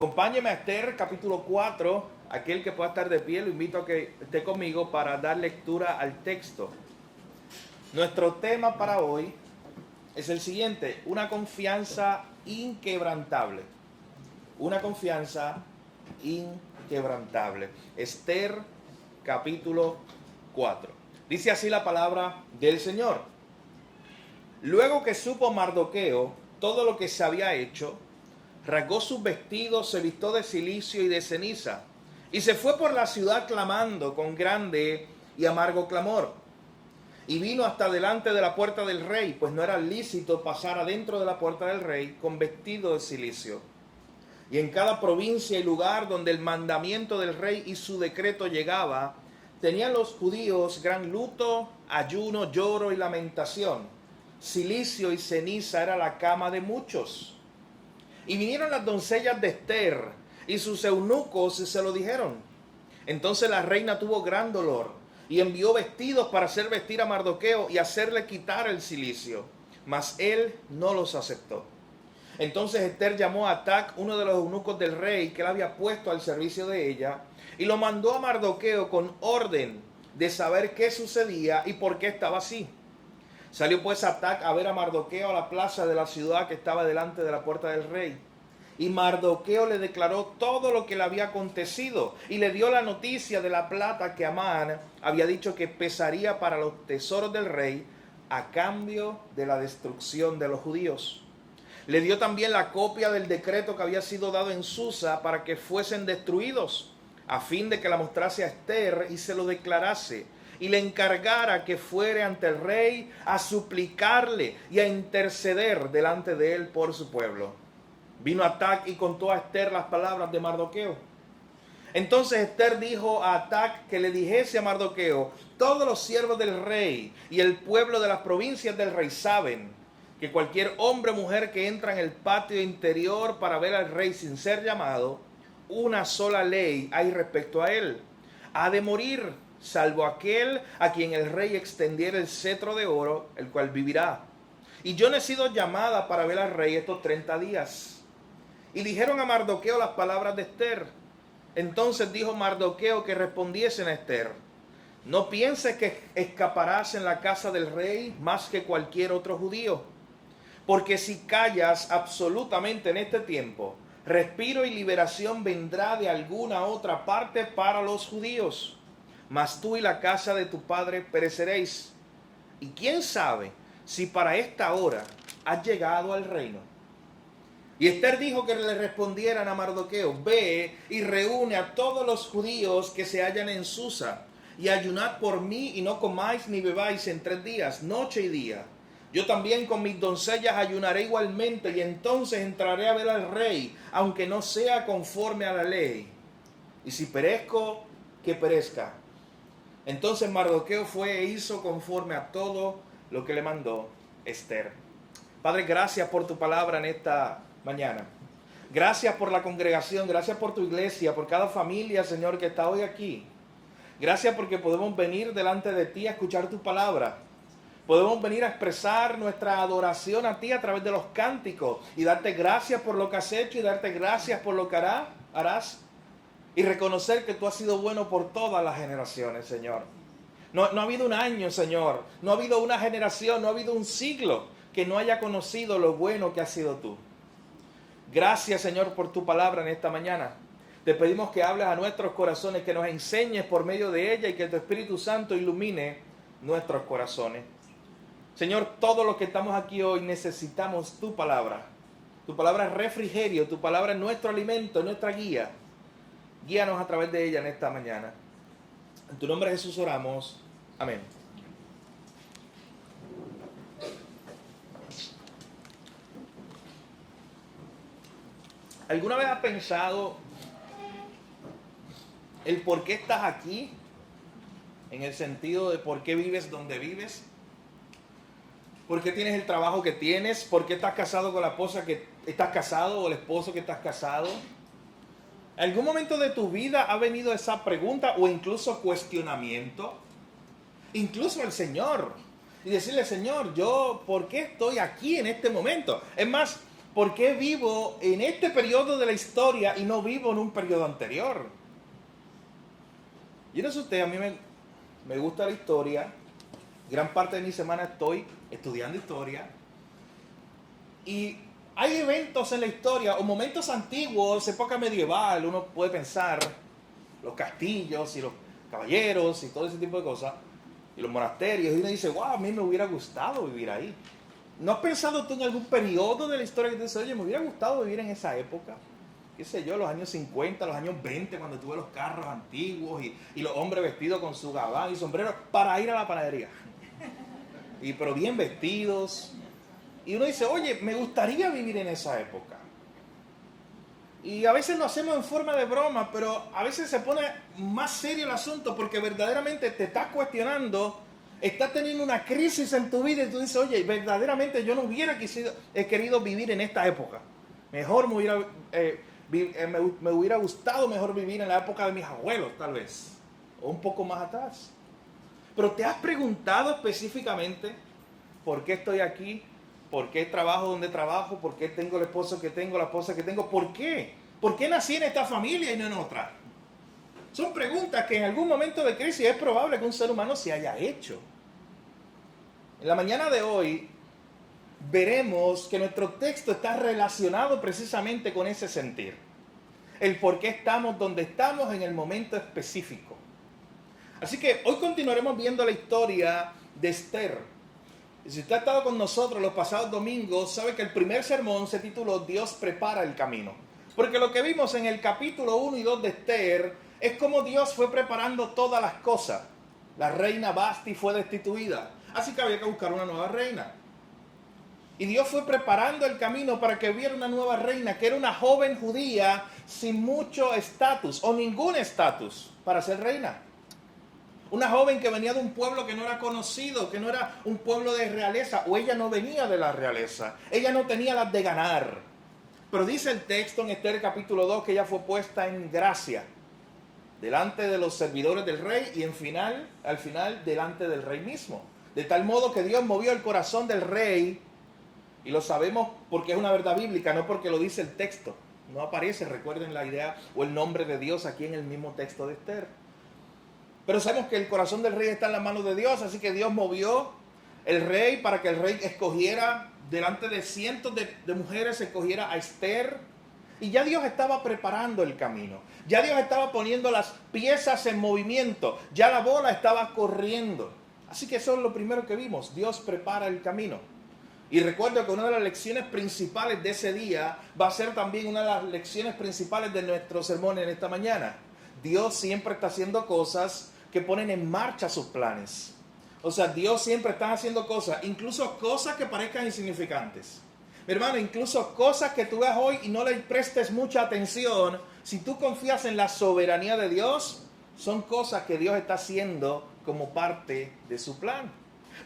Acompáñeme a Esther capítulo 4, aquel que pueda estar de pie, lo invito a que esté conmigo para dar lectura al texto. Nuestro tema para hoy es el siguiente: una confianza inquebrantable. Una confianza inquebrantable. Esther capítulo 4. Dice así la palabra del Señor. Luego que supo Mardoqueo todo lo que se había hecho, rasgó sus vestidos, se vistió de cilicio y de ceniza, y se fue por la ciudad clamando con grande y amargo clamor. Y vino hasta delante de la puerta del rey, pues no era lícito pasar adentro de la puerta del rey con vestido de cilicio. Y en cada provincia y lugar donde el mandamiento del rey y su decreto llegaba, tenían los judíos gran luto, ayuno, lloro y lamentación. Cilicio y ceniza era la cama de muchos. Y vinieron las doncellas de Esther y sus eunucos y se lo dijeron. Entonces la reina tuvo gran dolor y envió vestidos para hacer vestir a Mardoqueo y hacerle quitar el cilicio. Mas él no los aceptó. Entonces Esther llamó a Atac, uno de los eunucos del rey, que él había puesto al servicio de ella, y lo mandó a Mardoqueo con orden de saber qué sucedía y por qué estaba así. Salió pues Atac a ver a Mardoqueo a la plaza de la ciudad que estaba delante de la puerta del rey. Y Mardoqueo le declaró todo lo que le había acontecido y le dio la noticia de la plata que Amán había dicho que pesaría para los tesoros del rey a cambio de la destrucción de los judíos. Le dio también la copia del decreto que había sido dado en Susa para que fuesen destruidos, a fin de que la mostrase a Esther y se lo declarase, y le encargara que fuere ante el rey a suplicarle y a interceder delante de él por su pueblo. Vino Atac y contó a Esther las palabras de Mardoqueo. Entonces Esther dijo a Atac que le dijese a Mardoqueo: todos los siervos del rey y el pueblo de las provincias del rey saben que cualquier hombre o mujer que entra en el patio interior para ver al rey sin ser llamado, una sola ley hay respecto a él: ha de morir, salvo aquel a quien el rey extendiera el cetro de oro, el cual vivirá. Y yo no he sido llamada para ver al rey estos 30 días. Y dijeron a Mardoqueo las palabras de Esther. Entonces dijo Mardoqueo que respondiesen a Esther: no pienses que escaparás en la casa del rey más que cualquier otro judío, porque si callas absolutamente en este tiempo, respiro y liberación vendrá de alguna otra parte para los judíos. Mas tú y la casa de tu padre pereceréis. Y quién sabe si para esta hora has llegado al reino. Y Esther dijo que le respondieran a Mardoqueo: ve y reúne a todos los judíos que se hallan en Susa, y ayunad por mí y no comáis ni bebáis en 3 días, noche y día. Yo también con mis doncellas ayunaré igualmente, y entonces entraré a ver al rey, aunque no sea conforme a la ley. Y si perezco, que perezca. Entonces Mardoqueo fue e hizo conforme a todo lo que le mandó Esther. Padre, gracias por tu palabra en esta mañana. Gracias por la congregación, gracias por tu iglesia, por cada familia, Señor, que está hoy aquí. Gracias porque podemos venir delante de ti a escuchar tu palabra. Podemos venir a expresar nuestra adoración a ti a través de los cánticos y darte gracias por lo que has hecho y darte gracias por lo que harás. Y reconocer que tú has sido bueno por todas las generaciones, Señor. No ha habido un año, Señor. No ha habido una generación, no ha habido un siglo que no haya conocido lo bueno que has sido tú. Gracias, Señor, por tu palabra en esta mañana. Te pedimos que hables a nuestros corazones, que nos enseñes por medio de ella y que tu Espíritu Santo ilumine nuestros corazones. Señor, todos los que estamos aquí hoy necesitamos tu palabra. Tu palabra es refrigerio, tu palabra es nuestro alimento, nuestra guía. Guíanos a través de ella en esta mañana. En tu nombre, Jesús, oramos. Amén. ¿Alguna vez has pensado el por qué estás aquí? En el sentido de por qué vives donde vives. ¿Por qué tienes el trabajo que tienes? ¿Por qué estás casado con la esposa que estás casado o el esposo que estás casado? ¿En algún momento de tu vida ha venido esa pregunta o incluso cuestionamiento? Incluso al Señor. Y decirle: Señor, ¿yo por qué estoy aquí en este momento? Es más, ¿Por qué vivo en este periodo de la historia y no vivo en un periodo anterior? Yo no sé usted, a mí me gusta la historia. Gran parte de mi semana estoy estudiando historia. Y hay eventos en la historia o momentos antiguos, época medieval, uno puede pensar, los castillos y los caballeros y todo ese tipo de cosas, y los monasterios, y uno dice, wow, a mí me hubiera gustado vivir ahí. ¿No has pensado tú en algún periodo de la historia que te dices, oye, me hubiera gustado vivir en esa época? Qué sé yo, los años 50, los años 20, cuando tuve los carros antiguos y los hombres vestidos con su gabán y sombrero para ir a la panadería. Pero bien vestidos. Y uno dice, oye, me gustaría vivir en esa época. Y a veces lo hacemos en forma de broma, pero a veces se pone más serio el asunto porque verdaderamente te estás cuestionando, estás teniendo una crisis en tu vida y tú dices, oye, verdaderamente yo no hubiera querido vivir en esta época. Mejor me hubiera gustado mejor vivir en la época de mis abuelos, tal vez, o un poco más atrás. Pero ¿te has preguntado específicamente por qué estoy aquí? ¿Por qué trabajo donde trabajo? ¿Por qué tengo el esposo que tengo, la esposa que tengo? ¿Por qué? ¿Por qué nací en esta familia y no en otra? Son preguntas que en algún momento de crisis es probable que un ser humano se haya hecho. En la mañana de hoy veremos que nuestro texto está relacionado precisamente con ese sentir. El por qué estamos donde estamos en el momento específico. Así que hoy continuaremos viendo la historia de Esther. Y si usted ha estado con nosotros los pasados domingos, sabe que el primer sermón se tituló Dios prepara el camino. Porque lo que vimos en el capítulo 1 y 2 de Esther es cómo Dios fue preparando todas las cosas. La reina Vasti fue destituida, así que había que buscar una nueva reina. Y Dios fue preparando el camino para que hubiera una nueva reina, que era una joven judía sin mucho estatus o ningún estatus para ser reina. Una joven que venía de un pueblo que no era conocido, que no era un pueblo de realeza, o ella no venía de la realeza, ella no tenía las de ganar. Pero dice el texto en Esther capítulo 2 que ella fue puesta en gracia delante de los servidores del rey y al final delante del rey mismo. De tal modo que Dios movió el corazón del rey, y lo sabemos porque es una verdad bíblica, no porque lo dice el texto. No aparece, recuerden la idea o el nombre de Dios aquí en el mismo texto de Esther. Pero sabemos que el corazón del rey está en las manos de Dios, así que Dios movió el rey para que el rey escogiera, delante de cientos de mujeres, escogiera a Esther. Y ya Dios estaba preparando el camino. Ya Dios estaba poniendo las piezas en movimiento. Ya la bola estaba corriendo. Así que eso es lo primero que vimos. Dios prepara el camino. Y recuerdo que una de las lecciones principales de ese día va a ser también una de las lecciones principales de nuestro sermón en esta mañana. Dios siempre está haciendo cosas que ponen en marcha sus planes. O sea, Dios siempre está haciendo cosas, incluso cosas que parezcan insignificantes. Mi hermano, incluso cosas que tú veas hoy y no le prestes mucha atención, si tú confías en la soberanía de Dios, son cosas que Dios está haciendo como parte de su plan.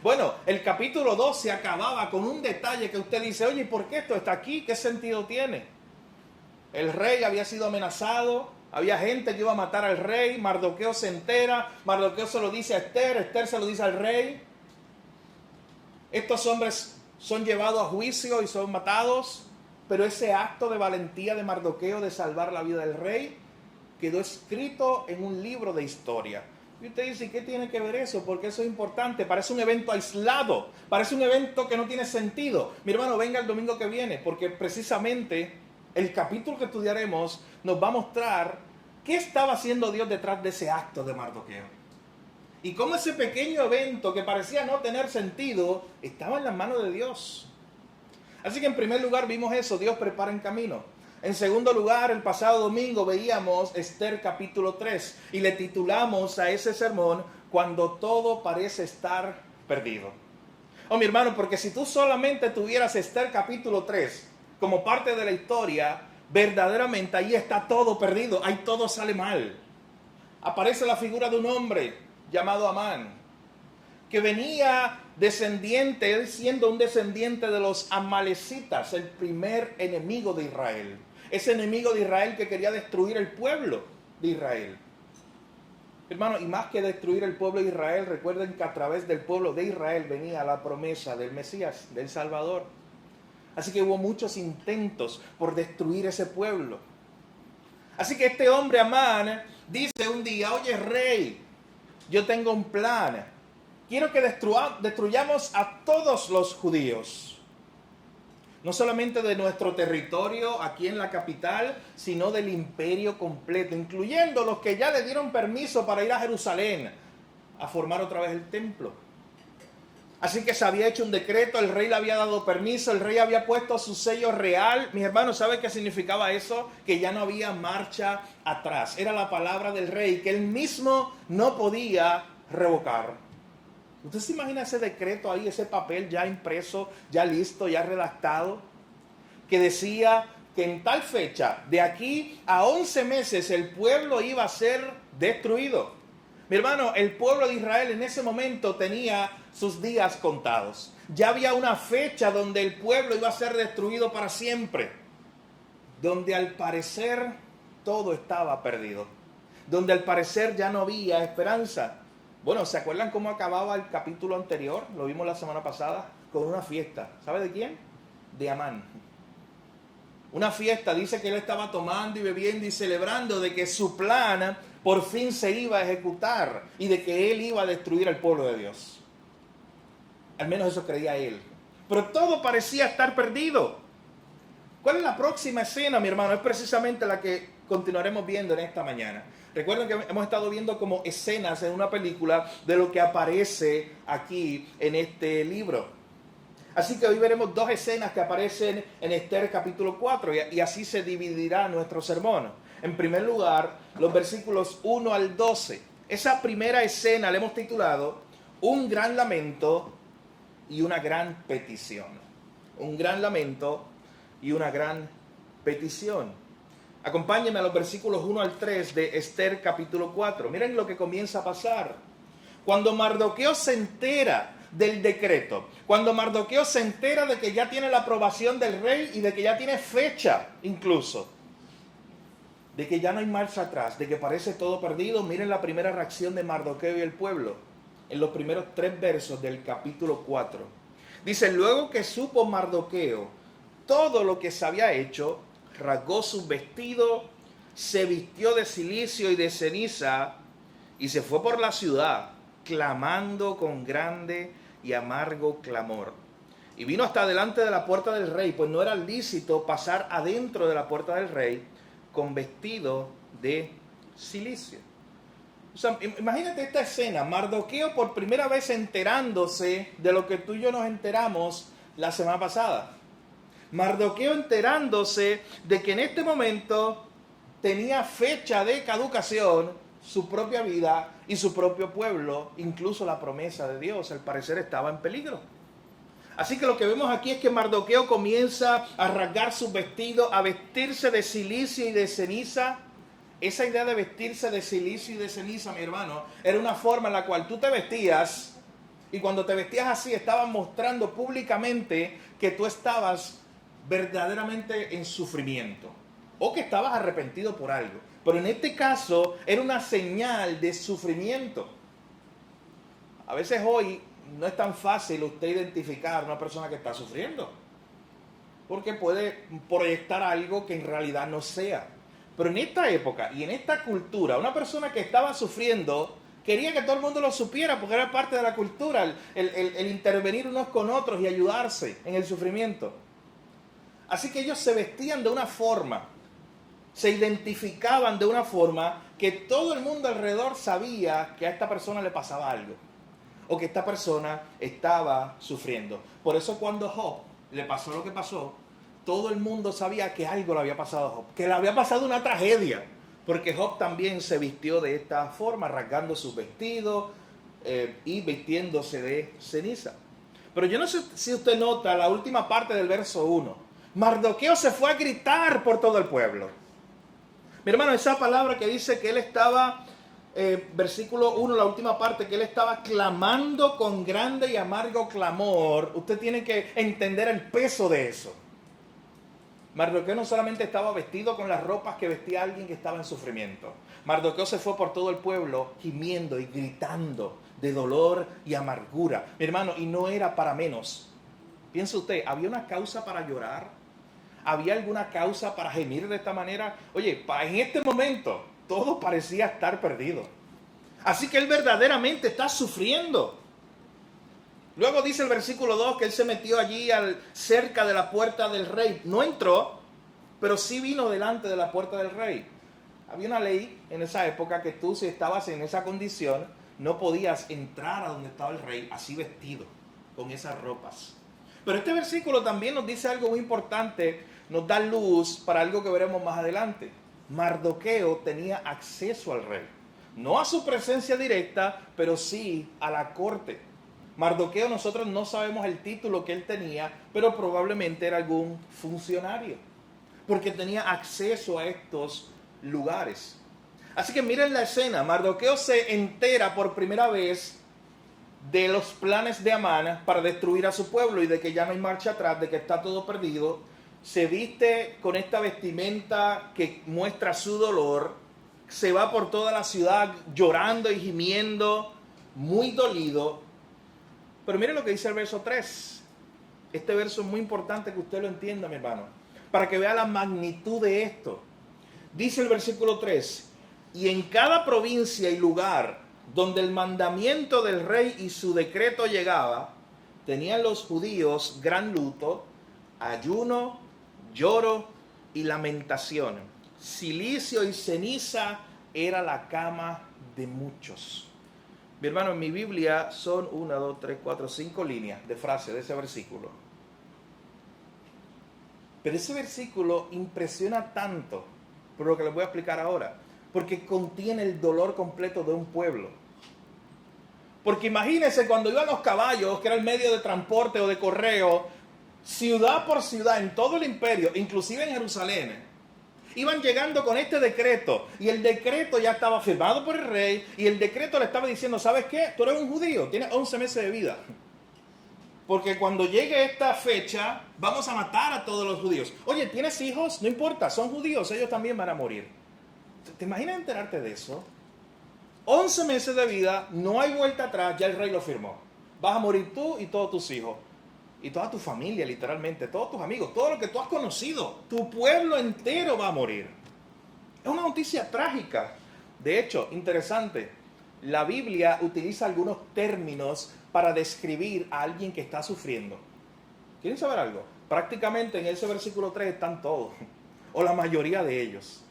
Bueno, el capítulo 2 se acababa con un detalle que usted dice, oye, ¿por qué esto está aquí? ¿Qué sentido tiene? El rey había sido amenazado. Había gente que iba a matar al rey. Mardoqueo se entera. Mardoqueo se lo dice a Esther. Esther se lo dice al rey. Estos hombres son llevados a juicio y son matados. Pero ese acto de valentía de Mardoqueo de salvar la vida del rey quedó escrito en un libro de historia. Y usted dice, ¿qué tiene que ver eso? Porque eso es importante. Parece un evento aislado. Parece un evento que no tiene sentido. Mi hermano, venga el domingo que viene. Porque precisamente el capítulo que estudiaremos nos va a mostrar qué estaba haciendo Dios detrás de ese acto de Mardoqueo. Y cómo ese pequeño evento que parecía no tener sentido, estaba en las manos de Dios. Así que en primer lugar vimos eso, Dios prepara el camino. En segundo lugar, el pasado domingo veíamos Esther capítulo 3 y le titulamos a ese sermón, Cuando todo parece estar perdido. Oh, mi hermano, porque si tú solamente tuvieras Esther capítulo 3 como parte de la historia, verdaderamente ahí está todo perdido, ahí todo sale mal. Aparece la figura de un hombre llamado Amán, que venía descendiente, él siendo un descendiente de los amalecitas, el primer enemigo de Israel. Ese enemigo de Israel que quería destruir el pueblo de Israel. Hermano, y más que destruir el pueblo de Israel, recuerden que a través del pueblo de Israel venía la promesa del Mesías, del Salvador. Así que hubo muchos intentos por destruir ese pueblo. Así que este hombre Amán dice un día, oye rey, yo tengo un plan. Quiero que destruyamos a todos los judíos. No solamente de nuestro territorio aquí en la capital, sino del imperio completo, incluyendo los que ya le dieron permiso para ir a Jerusalén a formar otra vez el templo. Así que se había hecho un decreto, el rey le había dado permiso, el rey había puesto su sello real. Mis hermanos, ¿saben qué significaba eso? Que ya no había marcha atrás. Era la palabra del rey que él mismo no podía revocar. ¿Usted se imagina ese decreto ahí, ese papel ya impreso, ya listo, ya redactado? Que decía que en tal fecha, de aquí a 11 meses, el pueblo iba a ser destruido. Mi hermano, el pueblo de Israel en ese momento tenía sus días contados. Ya había una fecha donde el pueblo iba a ser destruido para siempre. Donde al parecer todo estaba perdido. Donde al parecer ya no había esperanza. Bueno, ¿se acuerdan cómo acababa el capítulo anterior? Lo vimos la semana pasada, con una fiesta. ¿Sabe de quién? De Amán. Una fiesta, dice que él estaba tomando y bebiendo y celebrando de que su plan por fin se iba a ejecutar y de que él iba a destruir al pueblo de Dios. Al menos eso creía él. Pero todo parecía estar perdido. ¿Cuál es la próxima escena, mi hermano? Es precisamente la que continuaremos viendo en esta mañana. Recuerden que hemos estado viendo como escenas en una película de lo que aparece aquí en este libro. Así que hoy veremos dos escenas que aparecen en Esther capítulo 4 y así se dividirá nuestro sermón. En primer lugar, los versículos 1 al 12. Esa primera escena la hemos titulado Un gran lamento y una gran petición. Un gran lamento y una gran petición. Acompáñenme a los versículos 1 al 3 de Esther capítulo 4. Miren lo que comienza a pasar. Cuando Mardoqueo se entera del decreto, cuando Mardoqueo se entera de que ya tiene la aprobación del rey y de que ya tiene fecha incluso, de que ya no hay marcha atrás, de que parece todo perdido, miren la primera reacción de Mardoqueo y el pueblo en los primeros 3 versos del capítulo 4. Dice, luego que supo Mardoqueo todo lo que se había hecho, rasgó su vestido, se vistió de cilicio y de ceniza y se fue por la ciudad, clamando con grande y amargo clamor. Y vino hasta delante de la puerta del rey, pues no era lícito pasar adentro de la puerta del rey con vestido de cilicio. O sea, imagínate esta escena, Mardoqueo por primera vez enterándose de lo que tú y yo nos enteramos la semana pasada. Mardoqueo enterándose de que en este momento tenía fecha de caducación su propia vida y su propio pueblo, incluso la promesa de Dios, al parecer estaba en peligro. Así que lo que vemos aquí es que Mardoqueo comienza a rasgar sus vestidos, a vestirse de cilicio y de ceniza. Esa idea de vestirse de cilicio y de ceniza, mi hermano, era una forma en la cual tú te vestías y cuando te vestías así estabas mostrando públicamente que tú estabas verdaderamente en sufrimiento o que estabas arrepentido por algo. Pero en este caso era una señal de sufrimiento. A veces hoy no es tan fácil usted identificar a una persona que está sufriendo, porque puede proyectar algo que en realidad no sea. Pero en esta época y en esta cultura, una persona que estaba sufriendo quería que todo el mundo lo supiera, porque era parte de la cultura, el intervenir unos con otros y ayudarse en el sufrimiento. Así que ellos se vestían de una forma, se identificaban de una forma que todo el mundo alrededor sabía que a esta persona le pasaba algo, o que esta persona estaba sufriendo. Por eso cuando Job le pasó lo que pasó, todo el mundo sabía que algo le había pasado a Job, que le había pasado una tragedia, porque Job también se vistió de esta forma, rasgando sus vestidos y vistiéndose de ceniza. Pero yo no sé si usted nota la última parte del verso 1. Mardoqueo se fue a gritar por todo el pueblo. Mi hermano, esa palabra que dice que él estaba, versículo 1, la última parte, que él estaba clamando con grande y amargo clamor, usted tiene que entender el peso de eso. Mardoqueo no solamente estaba vestido con las ropas que vestía alguien que estaba en sufrimiento. Mardoqueo se fue por todo el pueblo gimiendo y gritando de dolor y amargura. Mi hermano, y no era para menos. Piensa usted, ¿había una causa para llorar? ¿Había alguna causa para gemir de esta manera? Oye, en este momento todo parecía estar perdido. Así que él verdaderamente está sufriendo. Luego dice el versículo 2 que él se metió allí cerca de la puerta del rey. No entró, pero sí vino delante de la puerta del rey. Había una ley en esa época que tú, si estabas en esa condición, no podías entrar a donde estaba el rey así vestido, con esas ropas. Pero este versículo también nos dice algo muy importante, nos da luz para algo que veremos más adelante. Mardoqueo tenía acceso al rey. No a su presencia directa, pero sí a la corte. Mardoqueo, nosotros no sabemos el título que él tenía, pero probablemente era algún funcionario, porque tenía acceso a estos lugares. Así que miren la escena. Mardoqueo se entera por primera vez de los planes de Amán para destruir a su pueblo y de que ya no hay marcha atrás, de que está todo perdido. Se viste con esta vestimenta que muestra su dolor, se va por toda la ciudad llorando y gimiendo, muy dolido. Pero miren lo que dice el verso 3. Este verso es muy importante que usted lo entienda, mi hermano, para que vea la magnitud de esto. Dice el versículo 3, y en cada provincia y lugar donde el mandamiento del rey y su decreto llegaba, tenían los judíos gran luto, ayuno, lloro y lamentación. Cilicio y ceniza era la cama de muchos. Mi hermano, en mi Biblia son 1, 2, 3, 4, 5 líneas de frase de ese versículo. Pero ese versículo impresiona tanto, por lo que les voy a explicar ahora, porque contiene el dolor completo de un pueblo. Porque imagínense cuando iban los caballos, que era el medio de transporte o de correo, ciudad por ciudad, en todo el imperio, inclusive en Jerusalén, iban llegando con este decreto, y el decreto ya estaba firmado por el rey, y el decreto le estaba diciendo, ¿sabes qué? Tú eres un judío, tienes 11 meses de vida. Porque cuando llegue esta fecha, vamos a matar a todos los judíos. Oye, ¿tienes hijos? No importa, son judíos, ellos también van a morir. ¿Te imaginas enterarte de eso? 11 meses de vida, no hay vuelta atrás, ya el rey lo firmó. Vas a morir tú y todos tus hijos. Y toda tu familia, literalmente, todos tus amigos, todo lo que tú has conocido, tu pueblo entero va a morir. Es una noticia trágica. De hecho, interesante, la Biblia utiliza algunos términos para describir a alguien que está sufriendo. ¿Quieren saber algo? Prácticamente en ese versículo 3 están todos, o la mayoría de ellos.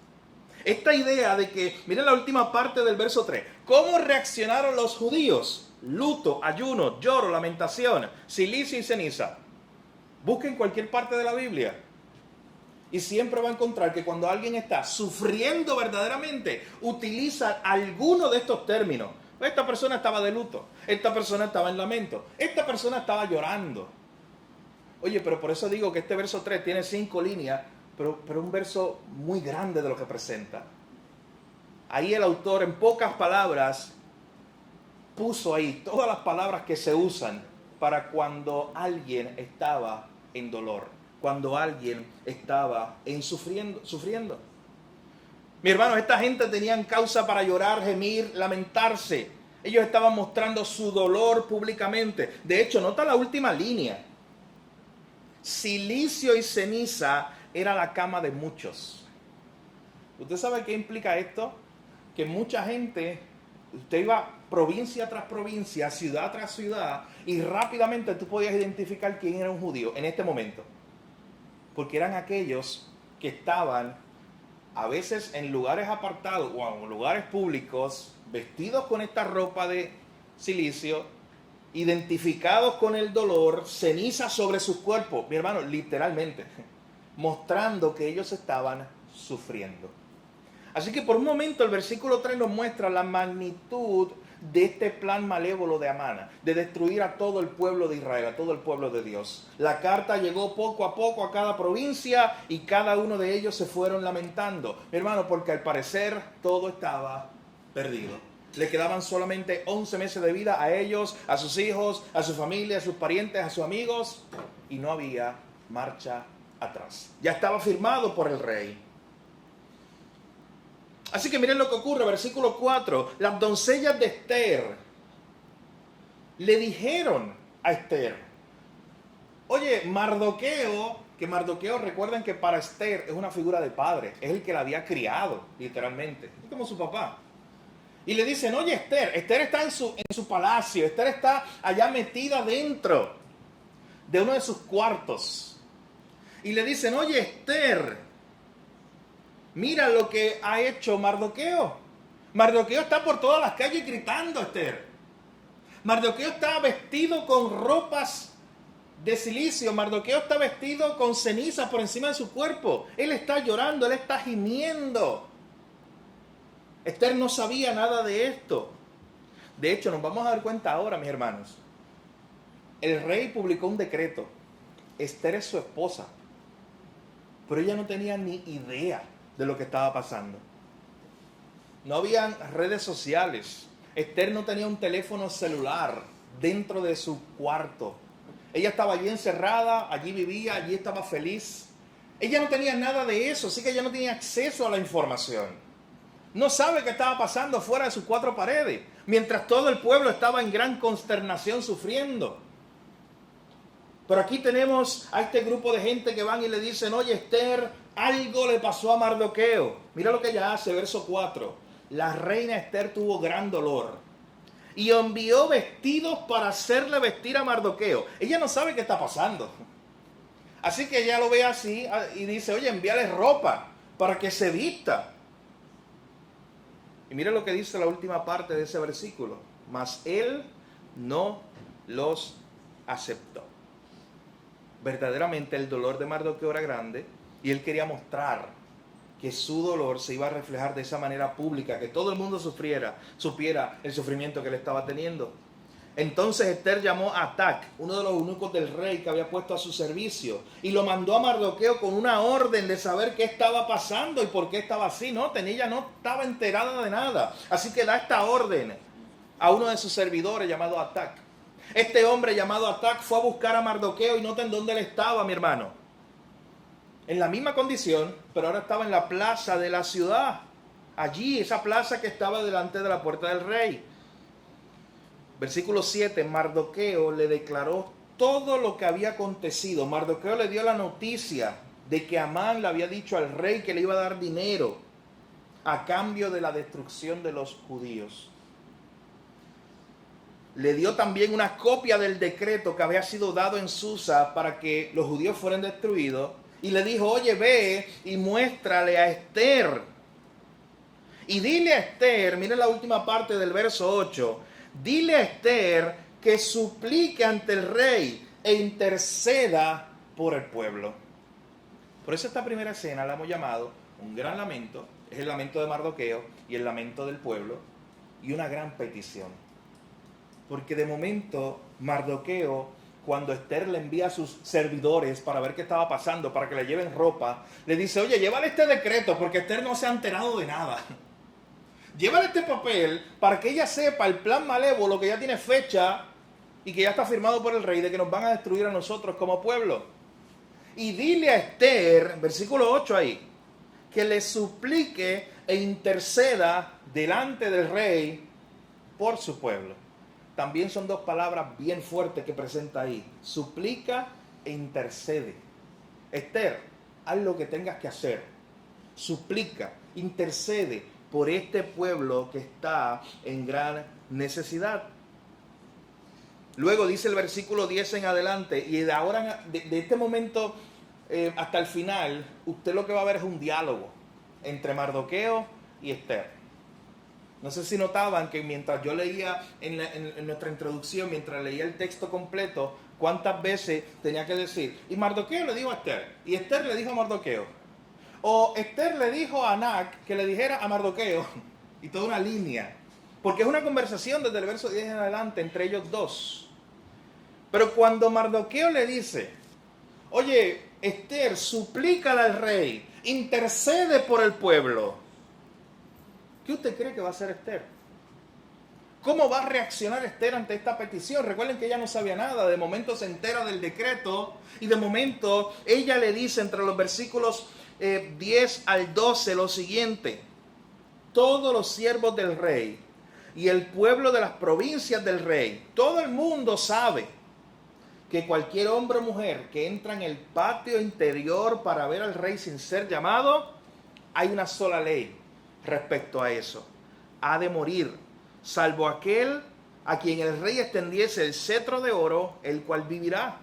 Esta idea de que, miren la última parte del verso 3, ¿cómo reaccionaron los judíos? Luto, ayuno, lloro, lamentación, cilicio y ceniza. Busquen cualquier parte de la Biblia y siempre va a encontrar que cuando alguien está sufriendo verdaderamente, utiliza alguno de estos términos. Esta persona estaba de luto, esta persona estaba en lamento, esta persona estaba llorando. Oye, pero por eso digo que este verso 3 tiene 5 líneas, pero un verso muy grande de lo que presenta. Ahí el autor, en pocas palabras, puso ahí todas las palabras que se usan para cuando alguien estaba en dolor, cuando alguien estaba sufriendo. Mi hermano, esta gente tenían causa para llorar, gemir, lamentarse. Ellos estaban mostrando su dolor públicamente. De hecho, nota la última línea. Cilicio y ceniza era la cama de muchos. ¿Usted sabe qué implica esto? Que mucha gente, usted iba provincia tras provincia, ciudad tras ciudad, y rápidamente tú podías identificar quién era un judío en este momento. Porque eran aquellos que estaban a veces en lugares apartados o en lugares públicos, vestidos con esta ropa de cilicio, identificados con el dolor, ceniza sobre sus cuerpos, mi hermano, literalmente, mostrando que ellos estaban sufriendo. Así que por un momento el versículo 3 nos muestra la magnitud de este plan malévolo de Amán, de destruir a todo el pueblo de Israel, a todo el pueblo de Dios. La carta llegó poco a poco a cada provincia y cada uno de ellos se fueron lamentando, mi hermano, porque al parecer todo estaba perdido. Le quedaban solamente 11 meses de vida a ellos, a sus hijos, a su familia, a sus parientes, a sus amigos, y no había marcha atrás. Ya estaba firmado por el rey. Así que miren lo que ocurre, versículo 4. Las doncellas de Esther le dijeron a Esther, Oye, Mardoqueo, que Mardoqueo, recuerden que para Esther es una figura de padre, es el que la había criado, literalmente, es como su papá. Y le dicen, oye, Esther está en su palacio, Esther está allá metida dentro de uno de sus cuartos. Y le dicen, oye, Esther, mira lo que ha hecho Mardoqueo. Mardoqueo está por todas las calles gritando, Esther. Mardoqueo está vestido con ropas de silicio. Mardoqueo está vestido con ceniza por encima de su cuerpo. Él está llorando, él está gimiendo. Esther no sabía nada de esto. De hecho, nos vamos a dar cuenta ahora, mis hermanos. El rey publicó un decreto. Esther es su esposa. Pero ella no tenía ni idea de lo que estaba pasando. No habían redes sociales. Esther no tenía un teléfono celular dentro de su cuarto. Ella estaba allí encerrada, allí vivía, allí estaba feliz. Ella no tenía nada de eso, así que ella no tenía acceso a la información. No sabe qué estaba pasando fuera de sus cuatro paredes, mientras todo el pueblo estaba en gran consternación sufriendo. Pero aquí tenemos a este grupo de gente que van y le dicen, oye, Esther, algo le pasó a Mardoqueo. Mira lo que ella hace, verso 4. La reina Esther tuvo gran dolor y envió vestidos para hacerle vestir a Mardoqueo. Ella no sabe qué está pasando. Así que ella lo ve así y dice, oye, envíale ropa para que se vista. Y mira lo que dice la última parte de ese versículo. Mas él no los aceptó. Verdaderamente el dolor de Mardoqueo era grande y él quería mostrar que su dolor se iba a reflejar de esa manera pública, que todo el mundo supiera el sufrimiento que él estaba teniendo. Entonces Esther llamó a Atac, uno de los eunucos del rey que había puesto a su servicio, y lo mandó a Mardoqueo con una orden de saber qué estaba pasando y por qué estaba así. Ella no estaba enterada de nada. Así que da esta orden a uno de sus servidores llamado Atac. Este hombre llamado Atac fue a buscar a Mardoqueo y noten dónde él estaba, mi hermano. En la misma condición, pero ahora estaba en la plaza de la ciudad. Allí, esa plaza que estaba delante de la puerta del rey. Versículo 7, Mardoqueo le declaró todo lo que había acontecido. Mardoqueo le dio la noticia de que Amán le había dicho al rey que le iba a dar dinero a cambio de la destrucción de los judíos. Le dio también una copia del decreto que había sido dado en Susa para que los judíos fueran destruidos. Y le dijo, oye, ve y muéstrale a Esther. Y dile a Esther, miren la última parte del verso 8, dile a Esther que suplique ante el rey e interceda por el pueblo. Por eso esta primera escena la hemos llamado un gran lamento, es el lamento de Mardoqueo y el lamento del pueblo, y una gran petición. Porque de momento Mardoqueo, cuando Esther le envía a sus servidores para ver qué estaba pasando, para que le lleven ropa, le dice, oye, llévale este decreto porque Esther no se ha enterado de nada. Llévale este papel para que ella sepa el plan malévolo que ya tiene fecha y que ya está firmado por el rey de que nos van a destruir a nosotros como pueblo. Y dile a Esther, versículo 8 ahí, que le suplique e interceda delante del rey por su pueblo. También son dos palabras bien fuertes que presenta ahí. Suplica e intercede. Esther, haz lo que tengas que hacer. Suplica, intercede por este pueblo que está en gran necesidad. Luego dice el versículo 10 en adelante, y de ahora, de este momento hasta el final, usted lo que va a ver es un diálogo entre Mardoqueo y Esther. No sé si notaban que mientras yo leía en nuestra introducción, mientras leía el texto completo, cuántas veces tenía que decir, y Mardoqueo le dijo a Esther, y Esther le dijo a Mardoqueo, o Esther le dijo a Anac que le dijera a Mardoqueo, y toda una línea, porque es una conversación desde el verso 10 en adelante entre ellos dos. Pero cuando Mardoqueo le dice, oye, Esther, suplícale al rey, intercede por el pueblo, ¿qué usted cree que va a hacer Esther? ¿Cómo va a reaccionar Esther ante esta petición? Recuerden que ella no sabía nada. De momento se entera del decreto y de momento ella le dice entre los versículos 10 al 12 lo siguiente. Todos los siervos del rey y el pueblo de las provincias del rey, todo el mundo sabe que cualquier hombre o mujer que entra en el patio interior para ver al rey sin ser llamado, hay una sola ley respecto a eso. Ha de morir, salvo aquel a quien el rey extendiese el cetro de oro, el cual vivirá.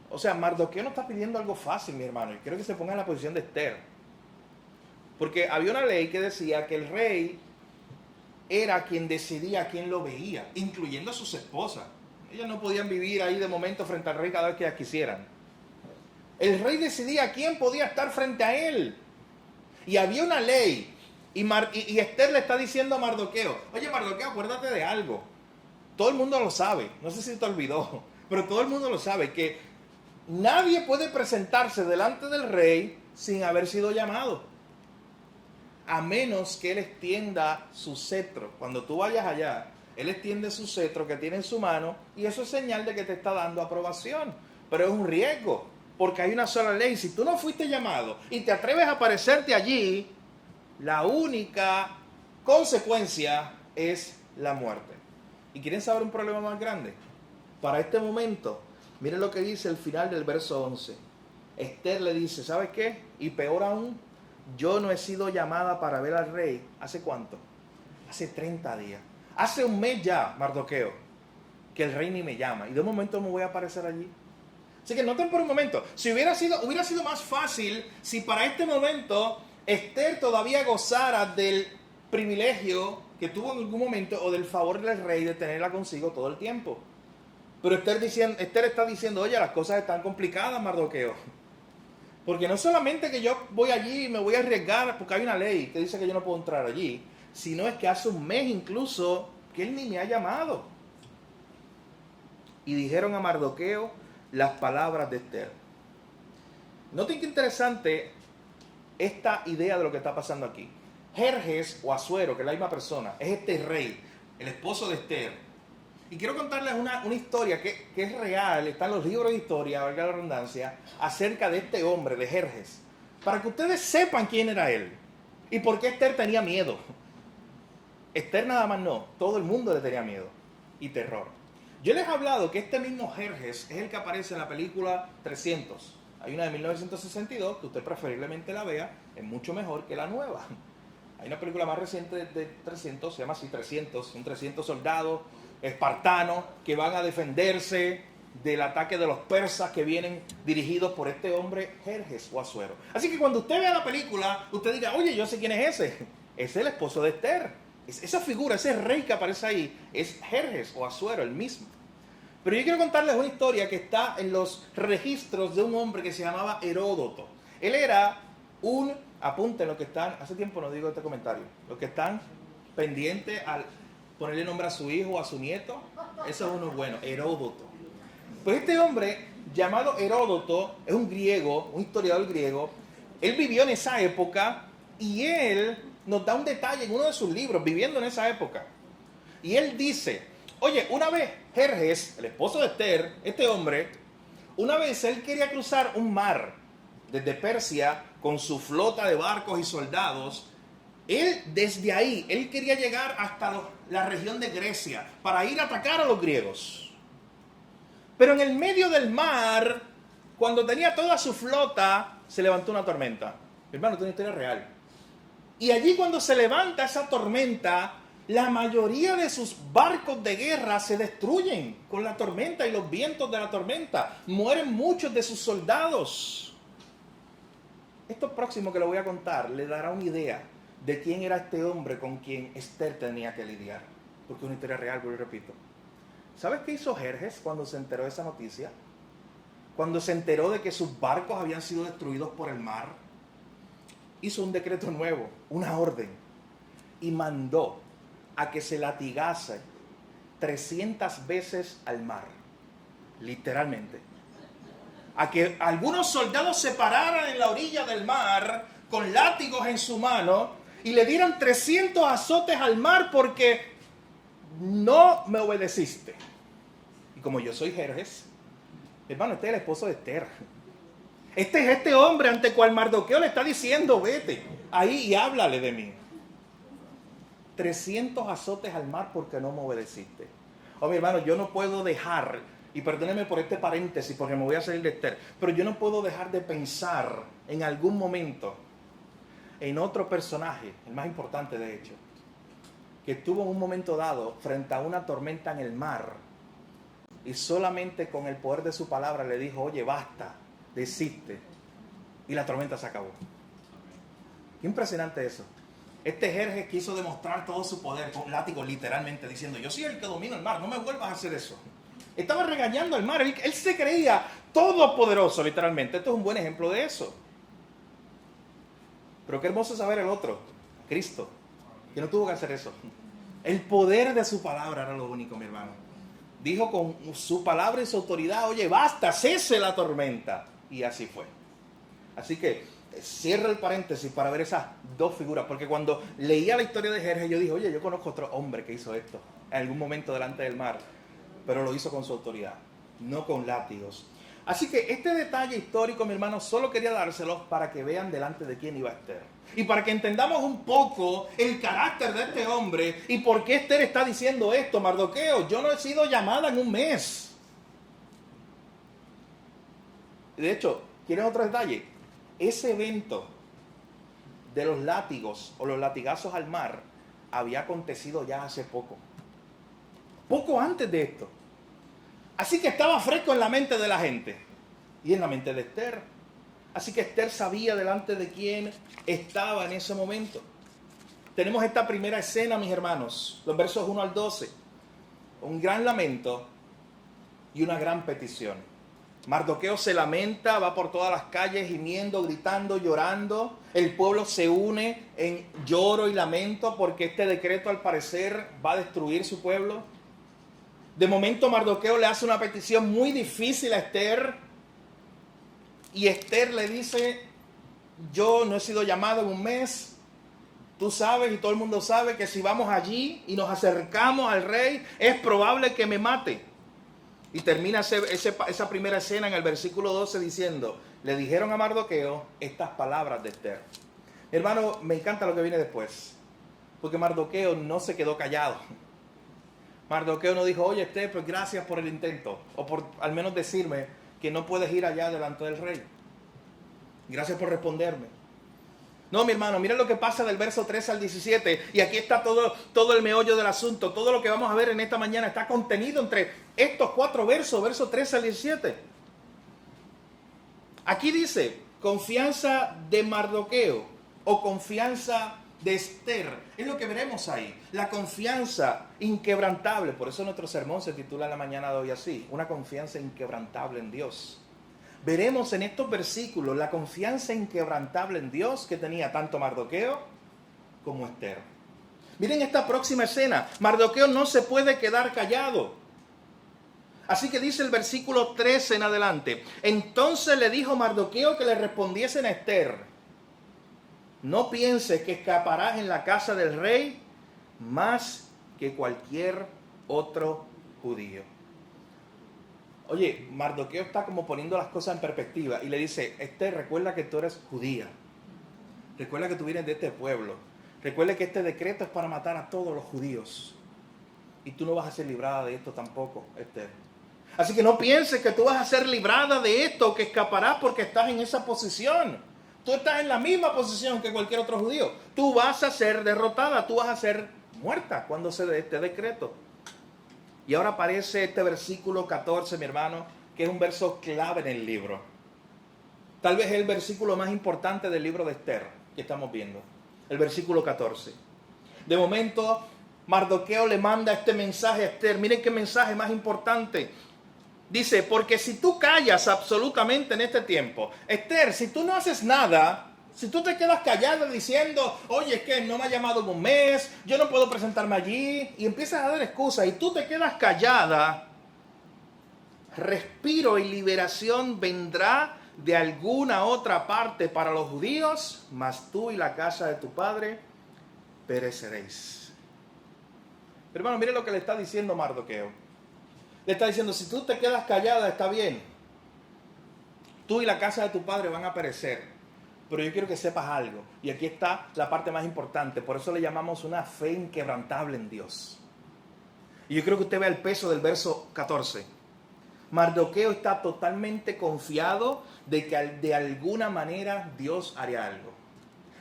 O sea, Mardoqueo no está pidiendo algo fácil, mi hermano. Y quiero que se ponga en la posición de Esther. Porque había una ley que decía que el rey era quien decidía quién lo veía, incluyendo a sus esposas. Ellas no podían vivir ahí de momento frente al rey cada vez que ellas quisieran. El rey decidía quién podía estar frente a él. Y había una ley. Y Esther le está diciendo a Mardoqueo, oye Mardoqueo, acuérdate de algo. Todo el mundo lo sabe. No sé si te olvidó, pero todo el mundo lo sabe, que nadie puede presentarse delante del rey sin haber sido llamado. A menos que él extienda su cetro. Cuando tú vayas allá, él extiende su cetro que tiene en su mano y eso es señal de que te está dando aprobación. Pero es un riesgo, porque hay una sola ley. Si tú no fuiste llamado y te atreves a aparecerte allí, la única consecuencia es la muerte. ¿Y quieren saber un problema más grande? Para este momento, miren lo que dice el final del verso 11. Esther le dice, ¿sabes qué? Y peor aún, yo no he sido llamada para ver al rey. ¿Hace cuánto? Hace 30 días. Hace un mes ya, Mardoqueo, que el rey ni me llama. Y de un momento me voy a aparecer allí. Así que noten por un momento, si hubiera sido más fácil si para este momento Esther todavía gozara del privilegio que tuvo en algún momento o del favor del rey de tenerla consigo todo el tiempo. Pero Esther está diciendo, oye, las cosas están complicadas, Mardoqueo. Porque no solamente que yo voy allí y me voy a arriesgar porque hay una ley que dice que yo no puedo entrar allí, sino es que hace un mes incluso que él ni me ha llamado. Y dijeron a Mardoqueo las palabras de Esther. Noten qué interesante esta idea de lo que está pasando aquí. Jerjes o Asuero, que es la misma persona, es este rey, el esposo de Esther. Y quiero contarles una historia que es real, está en los libros de historia, valga la redundancia, acerca de este hombre, de Jerjes, para que ustedes sepan quién era él y por qué Esther tenía miedo. Esther nada más no, todo el mundo le tenía miedo y terror. Yo les he hablado que este mismo Jerjes es el que aparece en la película 300. Hay una de 1962 que usted preferiblemente la vea, es mucho mejor que la nueva. Hay una película más reciente de 300, se llama así 300, son 300 soldados espartanos que van a defenderse del ataque de los persas que vienen dirigidos por este hombre Jerjes o Asuero. Así que cuando usted vea la película, usted diga, oye, yo sé quién es ese. Es el esposo de Esther. Esa figura, ese rey que aparece ahí, es Jerjes o Asuero, el mismo. Pero yo quiero contarles una historia que está en los registros de un hombre que se llamaba Heródoto. Él era apunten los que están, hace tiempo no digo este comentario, los que están pendientes al ponerle nombre a su hijo o a su nieto, eso es uno bueno, Heródoto. Pues este hombre llamado Heródoto es un griego, un historiador griego. Él vivió en esa época y él nos da un detalle en uno de sus libros, viviendo en esa época. Y él dice, oye, una vez Jerjes, el esposo de Esther, este hombre, una vez él quería cruzar un mar desde Persia con su flota de barcos y soldados. Él desde ahí, él quería llegar hasta la región de Grecia para ir a atacar a los griegos. Pero en el medio del mar, cuando tenía toda su flota, se levantó una tormenta. Mi hermano, esto es una historia real. Y allí cuando se levanta esa tormenta, la mayoría de sus barcos de guerra se destruyen con la tormenta y los vientos de la tormenta. Mueren muchos de sus soldados. Esto próximo que le voy a contar le dará una idea de quién era este hombre con quien Esther tenía que lidiar. Porque es una historia real, pero repito. ¿Sabes qué hizo Jerjes cuando se enteró de esa noticia? Cuando se enteró de que sus barcos habían sido destruidos por el mar, hizo un decreto nuevo, una orden, y mandó a que se latigase 300 veces al mar, literalmente. A que algunos soldados se pararan en la orilla del mar con látigos en su mano y le dieran 300 azotes al mar porque no me obedeciste. Y como yo soy Jerjes, hermano, este es el esposo de Esther. Este es este hombre ante cual Mardoqueo le está diciendo, vete ahí y háblale de mí. 300 azotes al mar porque no me obedeciste. Oh, mi hermano, yo no puedo dejar Y perdónenme por este paréntesis, porque me voy a salir de Esther, pero yo no puedo dejar de pensar en algún momento en otro personaje, el más importante de hecho, que estuvo en un momento dado frente a una tormenta en el mar y solamente con el poder de su palabra le dijo, oye, basta, desiste. Y la tormenta se acabó. Qué impresionante eso. Este Jerjes quiso demostrar todo su poder con látigo, literalmente diciendo, yo soy el que domina el mar, no me vuelvas a hacer eso. Estaba regañando al mar, él se creía todopoderoso, literalmente. Esto es un buen ejemplo de eso. Pero qué hermoso saber el otro, Cristo, que no tuvo que hacer eso. El poder de su palabra era lo único, mi hermano. Dijo con su palabra y su autoridad, oye, basta, cese la tormenta. Y así fue. Así que cierro el paréntesis para ver esas dos figuras, porque cuando leía la historia de Jerjes, yo dije, oye, yo conozco otro hombre que hizo esto en algún momento delante del mar, pero lo hizo con su autoridad, no con látigos. Así que este detalle histórico, mi hermano, solo quería dárselos para que vean delante de quién iba Esther. Y para que entendamos un poco el carácter de este hombre y por qué Esther está diciendo esto. Mardoqueo, yo no he sido llamada en un mes. De hecho, ¿quieren otro detalle? Ese evento de los látigos o los latigazos al mar había acontecido ya hace poco. Poco antes de esto. Así que estaba fresco en la mente de la gente y en la mente de Esther. Así que Esther sabía delante de quién estaba en ese momento. Tenemos esta primera escena, mis hermanos, los versos 1 al 12. Un gran lamento y una gran petición. Mardoqueo se lamenta, va por todas las calles gimiendo, gritando, llorando. El pueblo se une en lloro y lamento porque este decreto al parecer va a destruir su pueblo. De momento Mardoqueo le hace una petición muy difícil a Esther. Y Esther le dice, yo no he sido llamado en un mes. Tú sabes y todo el mundo sabe que si vamos allí y nos acercamos al rey, es probable que me mate. Y termina esa primera escena en el versículo 12 diciendo, le dijeron a Mardoqueo estas palabras de Esther. Hermano, me encanta lo que viene después. Porque Mardoqueo no se quedó callado. Mardoqueo no dijo, oye Esther, pues gracias por el intento. O por al menos decirme que no puedes ir allá delante del rey. Gracias por responderme. No, mi hermano, mira lo que pasa del verso 13 al 17. Y aquí está todo el meollo del asunto. Todo lo que vamos a ver en esta mañana está contenido entre estos 4 versos, versos 13 al 17. Aquí dice, confianza de Mardoqueo o confianza de Esther. Es lo que veremos ahí. La confianza inquebrantable. Por eso nuestro sermón se titula en la mañana de hoy así. Una confianza inquebrantable en Dios. Veremos en estos versículos la confianza inquebrantable en Dios que tenía tanto Mardoqueo como Esther. Miren esta próxima escena. Mardoqueo no se puede quedar callado. Así que dice el versículo 13 en adelante. Entonces le dijo Mardoqueo que le respondiesen a Esther. No pienses que escaparás en la casa del rey más que cualquier otro judío. Oye, Mardoqueo está como poniendo las cosas en perspectiva y le dice, Esther, recuerda que tú eres judía. Recuerda que tú vienes de este pueblo. Recuerda que este decreto es para matar a todos los judíos. Y tú no vas a ser librada de esto tampoco, Esther. Así que no pienses que tú vas a ser librada de esto o que escaparás porque estás en esa posición. Tú estás en la misma posición que cualquier otro judío. Tú vas a ser derrotada, tú vas a ser muerta cuando se dé este decreto. Y ahora aparece este versículo 14, mi hermano, que es un verso clave en el libro. Tal vez es el versículo más importante del libro de Esther que estamos viendo. El versículo 14. De momento, Mardoqueo le manda este mensaje a Esther. Miren qué mensaje más importante. Dice, porque si tú callas absolutamente en este tiempo, Esther, si tú no haces nada, si tú te quedas callada diciendo, oye, es que no me ha llamado en un mes, yo no puedo presentarme allí, y empiezas a dar excusas, y tú te quedas callada, respiro y liberación vendrá de alguna otra parte para los judíos, mas tú y la casa de tu padre pereceréis. Hermano, mire lo que le está diciendo Mardoqueo. Le está diciendo, si tú te quedas callada, está bien. Tú y la casa de tu padre van a perecer. Pero yo quiero que sepas algo. Y aquí está la parte más importante. Por eso le llamamos una fe inquebrantable en Dios. Y yo creo que usted vea el peso del verso 14. Mardoqueo está totalmente confiado de que de alguna manera Dios haría algo.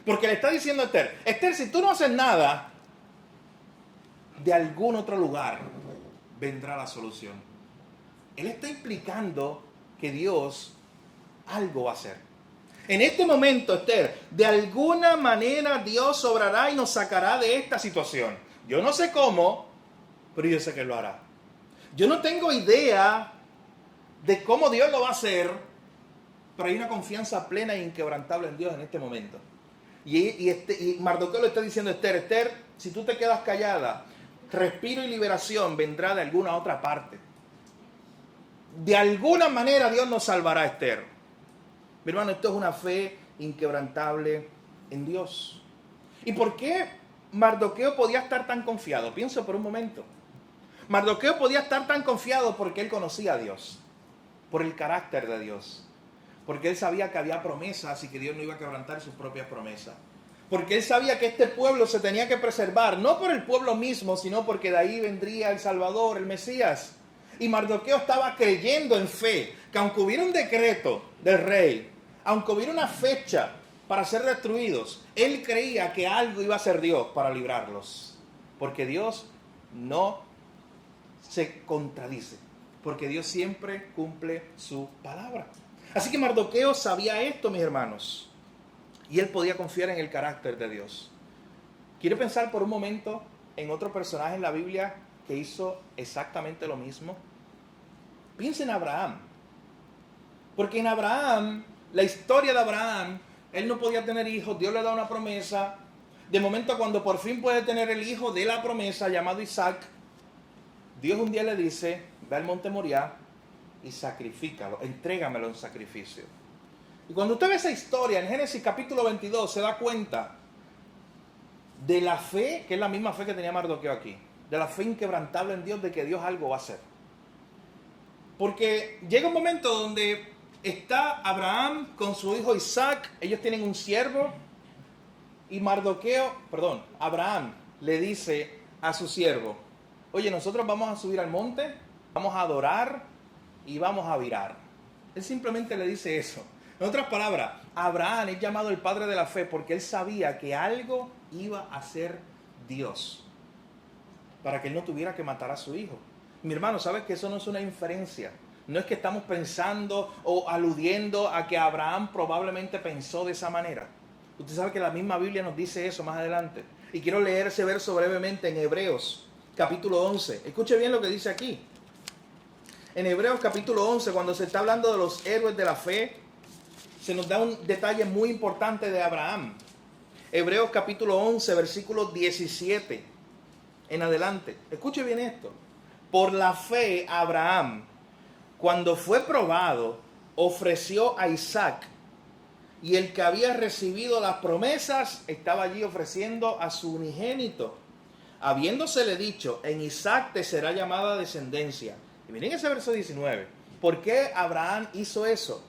Porque le está diciendo a Esther, Esther, si tú no haces nada, de algún otro lugar vendrá la solución. Él está implicando que Dios algo va a hacer. En este momento, Esther, de alguna manera Dios obrará y nos sacará de esta situación. Yo no sé cómo, pero yo sé que lo hará. Yo no tengo idea de cómo Dios lo va a hacer, pero hay una confianza plena e inquebrantable en Dios en este momento. Y Mardoqueo le está diciendo a Esther, Esther, si tú te quedas callada, respiro y liberación vendrá de alguna otra parte. De alguna manera Dios nos salvará, Esther. Mi hermano, esto es una fe inquebrantable en Dios. ¿Y por qué Mardoqueo podía estar tan confiado? Pienso por un momento. Mardoqueo podía estar tan confiado porque él conocía a Dios, por el carácter de Dios. Porque él sabía que había promesas y que Dios no iba a quebrantar sus propias promesas. Porque él sabía que este pueblo se tenía que preservar, no por el pueblo mismo, sino porque de ahí vendría el Salvador, el Mesías. Y Mardoqueo estaba creyendo en fe, que aunque hubiera un decreto del rey, aunque hubiera una fecha para ser destruidos, él creía que algo iba a hacer Dios para librarlos. Porque Dios no se contradice, porque Dios siempre cumple su palabra. Así que Mardoqueo sabía esto, mis hermanos, y él podía confiar en el carácter de Dios. ¿Quiere pensar por un momento en otro personaje en la Biblia que hizo exactamente lo mismo? Piensa en Abraham. Porque en Abraham, la historia de Abraham, él no podía tener hijos, Dios le da una promesa. De momento, cuando por fin puede tener el hijo de la promesa, llamado Isaac, Dios un día le dice, ve al monte Moriah y sacrifícalo, entrégamelo en sacrificio. Y cuando usted ve esa historia en Génesis capítulo 22, se da cuenta de la fe, que es la misma fe que tenía Mardoqueo aquí, de la fe inquebrantable en Dios, de que Dios algo va a hacer. Porque llega un momento donde está Abraham con su hijo Isaac, ellos tienen un siervo, y Abraham le dice a su siervo, oye, nosotros vamos a subir al monte, vamos a adorar y vamos a virar. Él simplemente le dice eso. En otras palabras, Abraham es llamado el padre de la fe porque él sabía que algo iba a hacer Dios para que él no tuviera que matar a su hijo. Mi hermano, ¿sabes que eso no es una inferencia? No es que estamos pensando o aludiendo a que Abraham probablemente pensó de esa manera. Usted sabe que la misma Biblia nos dice eso más adelante. Y quiero leer ese verso brevemente en Hebreos, capítulo 11. Escuche bien lo que dice aquí. En Hebreos capítulo 11, cuando se está hablando de los héroes de la fe, se nos da un detalle muy importante de Abraham. Hebreos capítulo 11, versículo 17 en adelante. Escuche bien esto. Por la fe, Abraham, cuando fue probado, ofreció a Isaac. Y el que había recibido las promesas estaba allí ofreciendo a su unigénito, habiéndosele dicho, en Isaac te será llamada descendencia. Y miren ese verso 19. ¿Por qué Abraham hizo eso?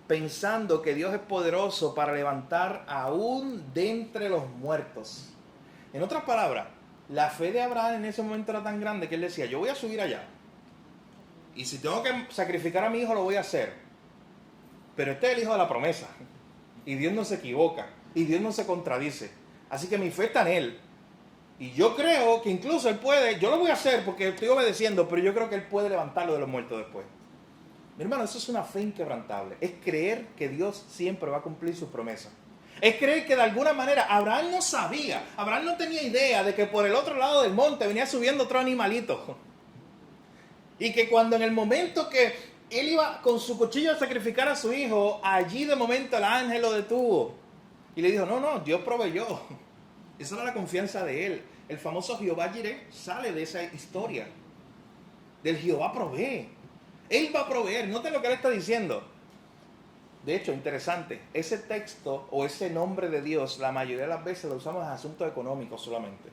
Pensando que Dios es poderoso para levantar aún de entre los muertos. En otras palabras, la fe de Abraham en ese momento era tan grande que él decía, yo voy a subir allá. Y si tengo que sacrificar a mi hijo, lo voy a hacer. Pero este es el hijo de la promesa. Y Dios no se equivoca. Y Dios no se contradice. Así que mi fe está en él. Y yo creo que incluso él puede, yo lo voy a hacer porque estoy obedeciendo, pero yo creo que él puede levantarlo de los muertos después. Mi hermano, eso es una fe inquebrantable. Es creer que Dios siempre va a cumplir sus promesas. Es creer que de alguna manera Abraham no sabía, Abraham no tenía idea de que por el otro lado del monte venía subiendo otro animalito. Y que cuando en el momento que él iba con su cuchillo a sacrificar a su hijo, allí de momento el ángel lo detuvo. Y le dijo, no, Dios proveyó. Esa era la confianza de él. El famoso Jehová Jireh sale de esa historia. Del Jehová provee. Él va a proveer. Noten lo que él está diciendo. De hecho, interesante. Ese texto o ese nombre de Dios, la mayoría de las veces lo usamos en asuntos económicos solamente.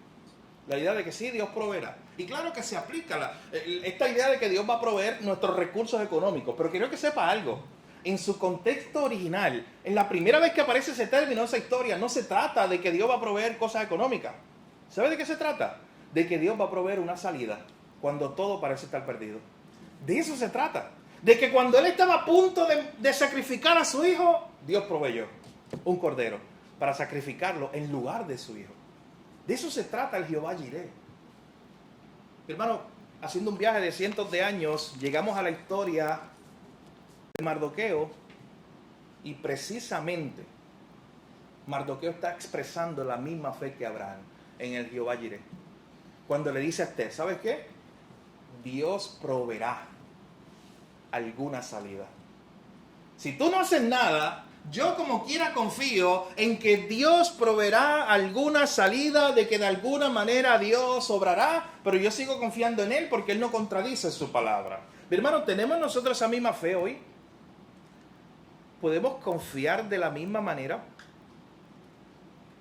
La idea de que sí, Dios proveerá. Y claro que se aplica esta idea de que Dios va a proveer nuestros recursos económicos. Pero quiero que sepa algo. En su contexto original, en la primera vez que aparece ese término, esa historia, no se trata de que Dios va a proveer cosas económicas. ¿Sabe de qué se trata? De que Dios va a proveer una salida cuando todo parece estar perdido. De eso se trata. De que cuando él estaba a punto de sacrificar a su hijo, Dios proveyó un cordero para sacrificarlo en lugar de su hijo. De eso se trata el Jehová Jireh. Hermano, haciendo un viaje de cientos de años, llegamos a la historia de Mardoqueo y precisamente Mardoqueo está expresando la misma fe que Abraham en el Jehová Jireh. Cuando le dice a Esther, ¿sabes qué? Dios proveerá alguna salida. Si tú no haces nada, yo como quiera confío en que Dios proveerá alguna salida, de que de alguna manera Dios obrará, pero yo sigo confiando en Él porque Él no contradice su palabra. Mi hermano, ¿tenemos nosotros esa misma fe hoy? ¿Podemos confiar de la misma manera?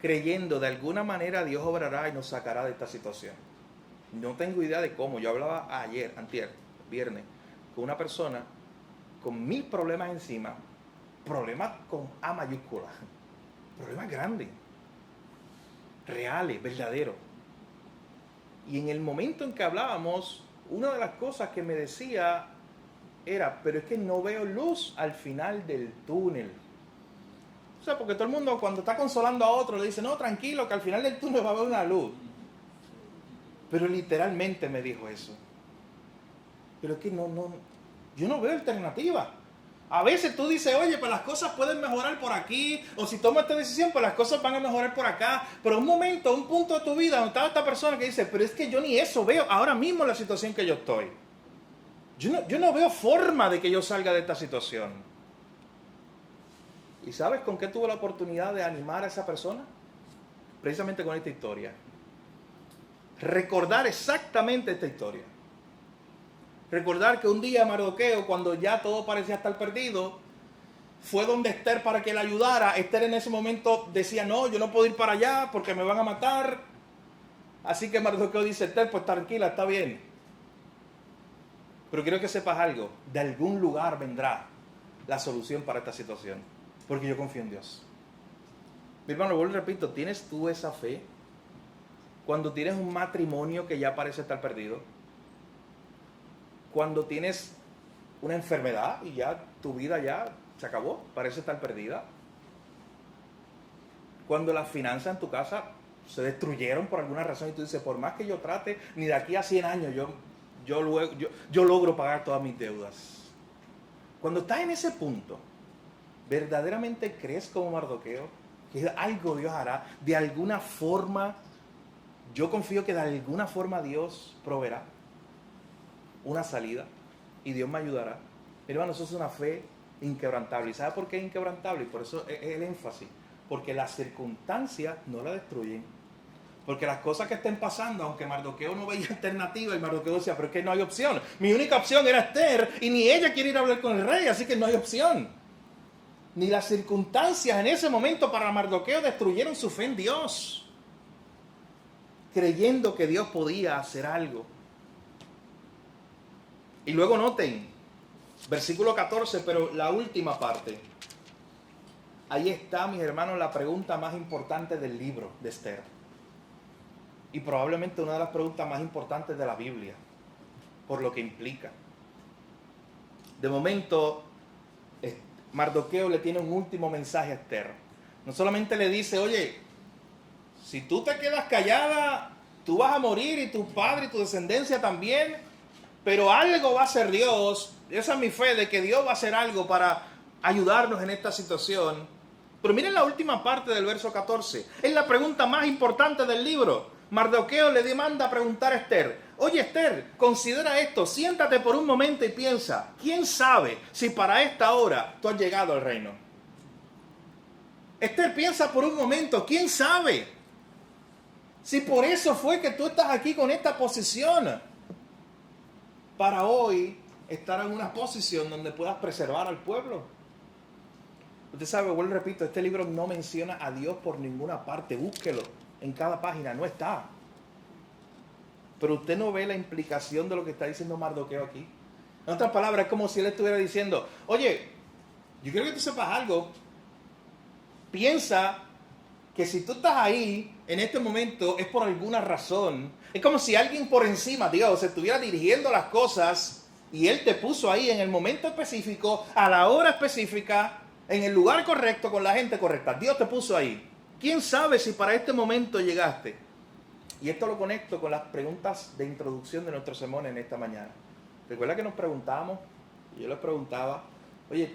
Creyendo de alguna manera Dios obrará y nos sacará de esta situación. No tengo idea de cómo. Yo hablaba ayer, antier, viernes, con una persona con 1000 problemas encima, problemas con A mayúscula, problemas grandes, reales, verdaderos. Y en el momento en que hablábamos, una de las cosas que me decía era, pero es que no veo luz al final del túnel. O sea, porque todo el mundo cuando está consolando a otro le dice, no, tranquilo, que al final del túnel va a haber una luz. Pero literalmente me dijo eso. Pero es que yo no veo alternativa. A veces tú dices, oye, pues las cosas pueden mejorar por aquí, o si tomas esta decisión, pues las cosas van a mejorar por acá. Pero un momento, un punto de tu vida donde está esta persona que dice, pero es que yo ni eso veo ahora mismo en la situación que yo estoy. Yo no veo forma de que yo salga de esta situación. ¿Y sabes con qué tuve la oportunidad de animar a esa persona? Precisamente con esta historia. Recordar exactamente esta historia. Recordar que un día Mardoqueo, cuando ya todo parecía estar perdido, fue donde Esther para que la ayudara. Esther en ese momento decía, no, yo no puedo ir para allá porque me van a matar. Así que Mardoqueo dice, Esther, pues tranquila, está bien. Pero quiero que sepas algo, de algún lugar vendrá la solución para esta situación, porque yo confío en Dios. Mi hermano, vuelvo y repito, ¿tienes tú esa fe? Cuando tienes un matrimonio que ya parece estar perdido, cuando tienes una enfermedad y ya tu vida ya se acabó, parece estar perdida, cuando las finanzas en tu casa se destruyeron por alguna razón y tú dices, por más que yo trate, ni de aquí a 100 años yo logro pagar todas mis deudas. Cuando estás en ese punto, ¿verdaderamente crees como Mardoqueo que algo Dios hará? De alguna forma, yo confío que de alguna forma Dios proveerá una salida y Dios me ayudará. Mi hermano, eso es una fe inquebrantable. ¿Y sabe por qué es inquebrantable? Y por eso es el énfasis. Porque las circunstancias no la destruyen. Porque las cosas que estén pasando, aunque Mardoqueo no veía alternativa, y Mardoqueo decía, pero es que no hay opción. Mi única opción era Esther, y ni ella quiere ir a hablar con el rey, así que no hay opción. Ni las circunstancias en ese momento para Mardoqueo destruyeron su fe en Dios, creyendo que Dios podía hacer algo. Y luego noten, versículo 14, pero la última parte. Ahí está, mis hermanos, la pregunta más importante del libro de Esther. Y probablemente una de las preguntas más importantes de la Biblia, por lo que implica. De momento, Mardoqueo le tiene un último mensaje a Esther. No solamente le dice, oye, si tú te quedas callada, tú vas a morir y tu padre y tu descendencia también, pero algo va a hacer Dios. Esa es mi fe de que Dios va a hacer algo para ayudarnos en esta situación. Pero miren la última parte del verso 14. Es la pregunta más importante del libro. Mardoqueo le demanda preguntar a Esther, oye Esther, considera esto, siéntate por un momento y piensa, ¿quién sabe si para esta hora tú has llegado al reino? Esther, piensa por un momento, ¿quién sabe si por eso fue que tú estás aquí con esta posición? Para hoy estar en una posición donde puedas preservar al pueblo. Usted sabe, vuelvo y repito, este libro no menciona a Dios por ninguna parte, búsquelo. En cada página no está. Pero usted no ve la implicación de lo que está diciendo Mardoqueo aquí. En otras palabras, es como si él estuviera diciendo, oye, yo quiero que tú sepas algo. Piensa que si tú estás ahí en este momento es por alguna razón. Es como si alguien por encima, Dios, se estuviera dirigiendo las cosas Y Él te puso ahí en el momento específico, a la hora específica, en el lugar correcto, con la gente correcta. Dios te puso ahí. ¿Quién sabe si para este momento llegaste? Y esto lo conecto con las preguntas de introducción de nuestro sermón en esta mañana. Recuerda que nos preguntamos, yo les preguntaba, oye,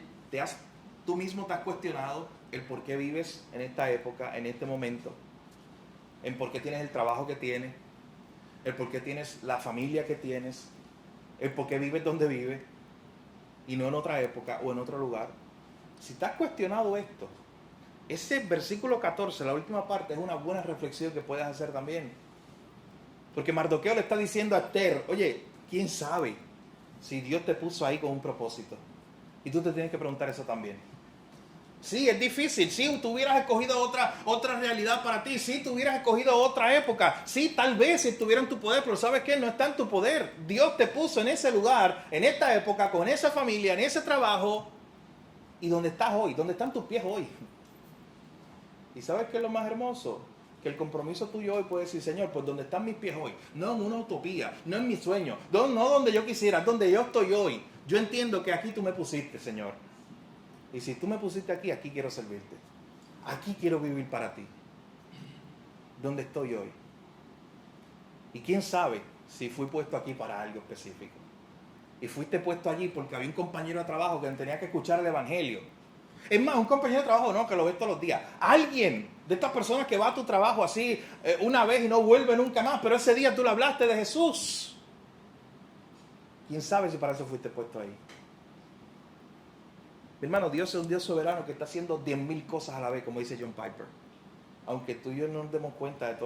tú mismo te has cuestionado el por qué vives en esta época, en este momento, en por qué tienes el trabajo que tienes, el por qué tienes la familia que tienes, el por qué vives donde vives y no en otra época o en otro lugar. Si te has cuestionado esto, ese versículo 14, la última parte, es una buena reflexión que puedes hacer también. Porque Mardoqueo le está diciendo a Esther, oye, ¿quién sabe si Dios te puso ahí con un propósito? Y tú te tienes que preguntar eso también. Sí, es difícil. Sí, tú hubieras escogido otra realidad para ti. Sí, tú hubieras escogido otra época. Sí, tal vez si estuviera en tu poder, pero ¿sabes qué? No está en tu poder. Dios te puso en ese lugar, en esta época, con esa familia, en ese trabajo. ¿Y dónde estás hoy? ¿Dónde están tus pies hoy? ¿Y sabes qué es lo más hermoso? Que el compromiso tuyo hoy puede decir, Señor, pues donde están mis pies hoy, no en una utopía, no en mi sueño, no donde yo quisiera, donde yo estoy hoy. Yo entiendo que aquí tú me pusiste, Señor. Y si tú me pusiste aquí, aquí quiero servirte. Aquí quiero vivir para ti. ¿Dónde estoy hoy? Y quién sabe si fui puesto aquí para algo específico. Y fuiste puesto allí porque había un compañero de trabajo que tenía que escuchar el evangelio. Es más, un compañero de trabajo no, que lo ves todos los días. Alguien de estas personas que va a tu trabajo así una vez y no vuelve nunca más, pero ese día tú le hablaste de Jesús. ¿Quién sabe si para eso fuiste puesto ahí? Mi hermano, Dios es un Dios soberano que está haciendo 10,000 cosas a la vez, como dice John Piper. Aunque tú y yo no nos demos cuenta de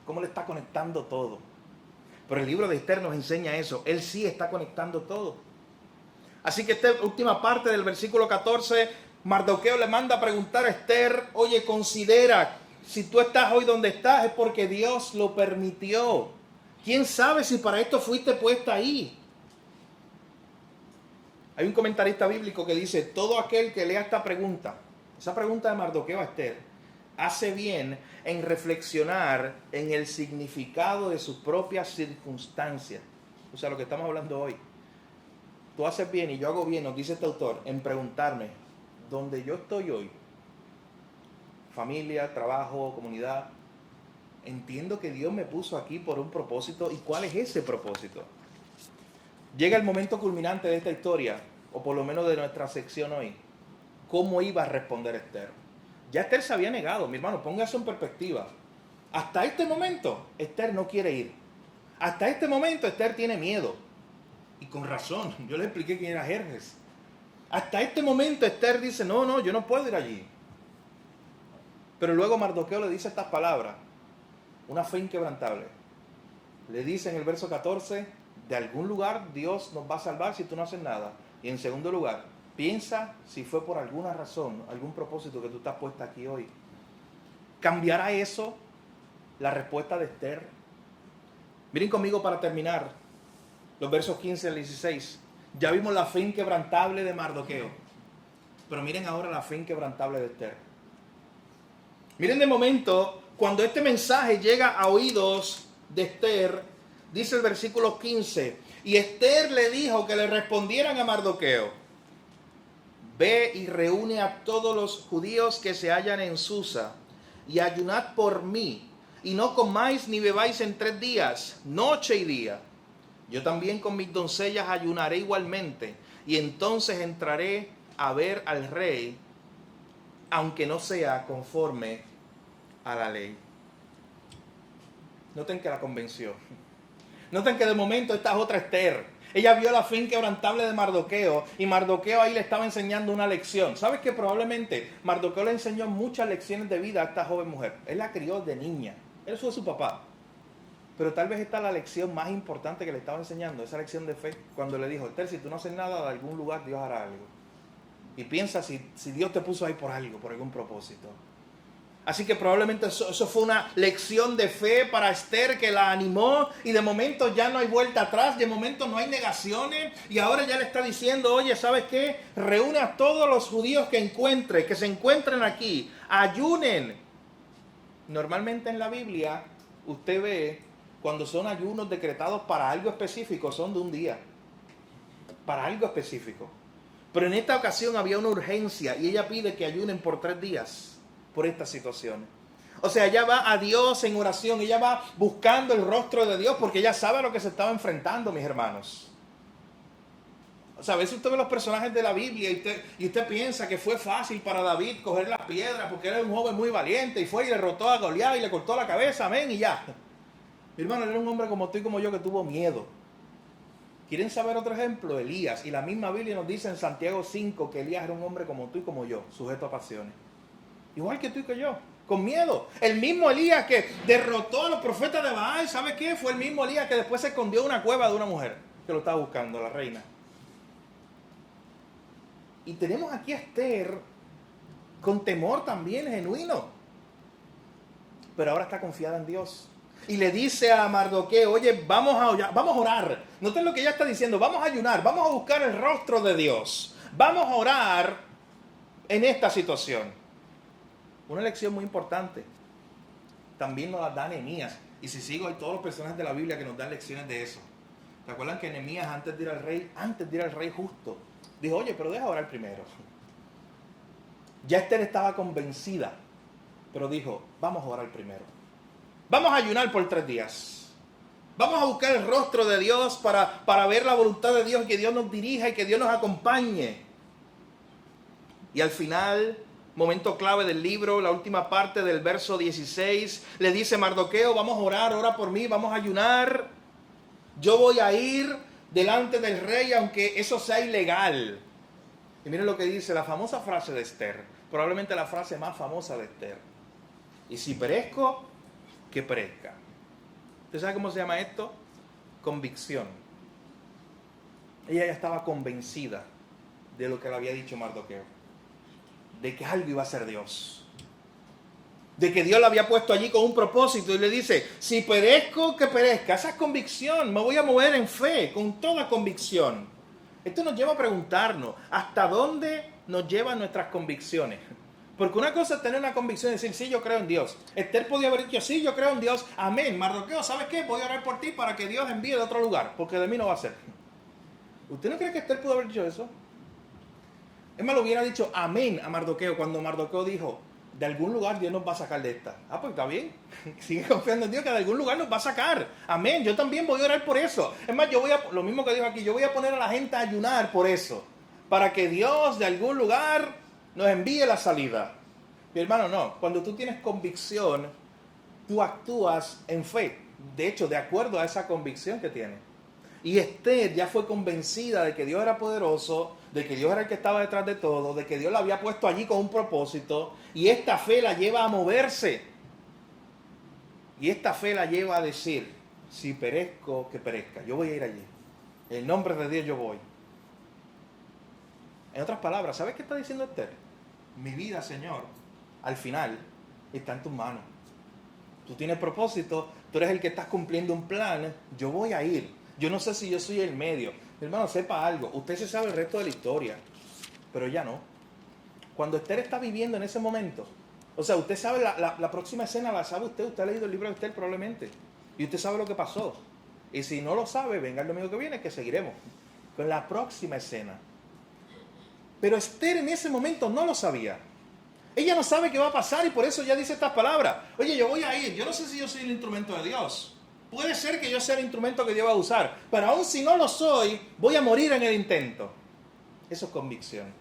cómo le está conectando todo. Pero el libro de Esther nos enseña eso. Él sí está conectando todo. Así que esta última parte del versículo 14, Mardoqueo le manda a preguntar a Esther, oye, considera, si tú estás hoy donde estás es porque Dios lo permitió. ¿Quién sabe si para esto fuiste puesta ahí? Hay un comentarista bíblico que dice, todo aquel que lea esta pregunta, esa pregunta de Mardoqueo a Esther, hace bien en reflexionar en el significado de sus propias circunstancias. O sea, lo que estamos hablando hoy. Tú haces bien y yo hago bien, nos dice este autor, en preguntarme, ¿dónde yo estoy hoy? Familia, trabajo, comunidad. Entiendo que Dios me puso aquí por un propósito. ¿Y cuál es ese propósito? Llega el momento culminante de esta historia, o por lo menos de nuestra sección hoy. ¿Cómo iba a responder Esther? Ya Esther se había negado, mi hermano, ponga eso en perspectiva. Hasta este momento, Esther no quiere ir. Hasta este momento, Esther tiene miedo. Y con razón, yo le expliqué quién era Jerjes. Hasta este momento, Esther dice, no, yo no puedo ir allí. Pero luego Mardoqueo le dice estas palabras, una fe inquebrantable. Le dice en el verso 14, de algún lugar Dios nos va a salvar si tú no haces nada. Y en segundo lugar, piensa si fue por alguna razón, algún propósito que tú estás puesta aquí hoy. ¿Cambiará eso la respuesta de Esther? Miren conmigo para terminar los versos 15 al 16. Ya vimos la fe inquebrantable de Mardoqueo. Pero miren ahora la fe inquebrantable de Esther. Miren de momento, cuando este mensaje llega a oídos de Esther, dice el versículo 15, y Esther le dijo que le respondieran a Mardoqueo, ve y reúne a todos los judíos que se hallan en Susa, y ayunad por mí, y no comáis ni bebáis en 3 días, noche y día. Yo también con mis doncellas ayunaré igualmente, y entonces entraré a ver al rey, aunque no sea conforme a la ley. Noten que la convenció. Noten que de momento esta es otra Esther. Ella vio la fe inquebrantable de Mardoqueo y Mardoqueo ahí le estaba enseñando una lección. ¿Sabes que probablemente Mardoqueo le enseñó muchas lecciones de vida a esta joven mujer? Él la crió de niña. Él fue su papá. Pero tal vez esta es la lección más importante que le estaba enseñando, esa lección de fe, cuando le dijo, Esther, si tú no haces nada, de algún lugar Dios hará algo. Y piensa si Dios te puso ahí por algo, por algún propósito. Así que probablemente eso fue una lección de fe para Esther que la animó y de momento ya no hay vuelta atrás, de momento no hay negaciones y ahora ya le está diciendo, oye, ¿sabes qué? Reúne a todos los judíos que se encuentren aquí, ayunen. Normalmente en la Biblia usted ve cuando son ayunos decretados para algo específico, son de un día. para algo específico. Pero en esta ocasión había una urgencia y ella pide que ayunen por 3 días por esta situación. O sea, ella va a Dios en oración, ella va buscando el rostro de Dios porque ella sabe a lo que se estaba enfrentando, mis hermanos. O sea, a veces usted ve los personajes de la Biblia y usted piensa que fue fácil para David coger la piedra porque era un joven muy valiente y fue y derrotó a Goliat y le cortó la cabeza, amén, y ya. Mi hermano, era un hombre como tú y como yo que tuvo miedo. ¿Quieren saber otro ejemplo? Elías. Y la misma Biblia nos dice en Santiago 5 que Elías era un hombre como tú y como yo, sujeto a pasiones. Igual que tú y que yo, con miedo. El mismo Elías que derrotó a los profetas de Baal, ¿sabe qué? Fue el mismo Elías que después se escondió en una cueva de una mujer que lo estaba buscando, la reina. Y tenemos aquí a Esther con temor también genuino. Pero ahora está confiada en Dios. Y le dice a Mardoqueo, oye, vamos a orar. Noten lo que ella está diciendo, vamos a ayunar, vamos a buscar el rostro de Dios. Vamos a orar en esta situación. Una lección muy importante. También nos la da Nehemías. Y si sigo, hay todos los personajes de la Biblia que nos dan lecciones de eso. ¿Te acuerdan que Nehemías antes de ir al rey justo, dijo, oye, pero deja orar primero? Ya Esther estaba convencida, pero dijo, vamos a orar primero. Vamos a ayunar por 3 días. Vamos a buscar el rostro de Dios para ver la voluntad de Dios y que Dios nos dirija y que Dios nos acompañe. Y al final, momento clave del libro, la última parte del verso 16, le dice Mardoqueo, vamos a orar, ora por mí, vamos a ayunar. Yo voy a ir delante del rey aunque eso sea ilegal. Y miren lo que dice la famosa frase de Esther, probablemente la frase más famosa de Esther. Y si perezco, que perezca. ¿Usted sabe cómo se llama esto? Convicción. Ella ya estaba convencida de lo que le había dicho Mardoqueo. De que algo iba a ser Dios. De que Dios la había puesto allí con un propósito. Y le dice, si perezco, que perezca. Esa es convicción. Me voy a mover en fe, con toda convicción. Esto nos lleva a preguntarnos, ¿hasta dónde nos llevan nuestras convicciones? Porque una cosa es tener una convicción y decir, sí, yo creo en Dios. Esther podía haber dicho, sí, yo creo en Dios, amén. Mardoqueo, ¿sabes qué? Voy a orar por ti para que Dios envíe de otro lugar, porque de mí no va a ser. ¿Usted no cree que Esther pudo haber dicho eso? Es más, lo hubiera dicho amén a Mardoqueo cuando Mardoqueo dijo, de algún lugar Dios nos va a sacar de esta. Ah, pues está bien. Sigue confiando en Dios que de algún lugar nos va a sacar. Amén. Yo también voy a orar por eso. Es más, lo mismo que dijo aquí, yo voy a poner a la gente a ayunar por eso. Para que Dios de algún lugar nos envíe la salida. Mi hermano, no. Cuando tú tienes convicción, tú actúas en fe. De hecho, de acuerdo a esa convicción que tienes. Y Esther ya fue convencida de que Dios era poderoso, de que Dios era el que estaba detrás de todo, de que Dios la había puesto allí con un propósito. Y esta fe la lleva a moverse. Y esta fe la lleva a decir, si perezco, que perezca. Yo voy a ir allí. En el nombre de Dios yo voy. En otras palabras, ¿sabes qué está diciendo Esther? Mi vida, Señor, al final está en tus manos. Tú tienes propósito, tú eres el que estás cumpliendo un plan, yo voy a ir. Yo no sé si yo soy el medio. Hermano, sepa algo, usted se sabe el resto de la historia, pero ya no. Cuando Esther está viviendo en ese momento, o sea, usted sabe la próxima escena, la sabe usted ha leído el libro de Esther probablemente, y usted sabe lo que pasó. Y si no lo sabe, venga el domingo que viene que seguiremos con la próxima escena. Pero Esther en ese momento no lo sabía. Ella no sabe qué va a pasar y por eso ya dice estas palabras. Oye, yo voy a ir. Yo no sé si yo soy el instrumento de Dios. Puede ser que yo sea el instrumento que Dios va a usar. Pero aún si no lo soy, voy a morir en el intento. Eso es convicción.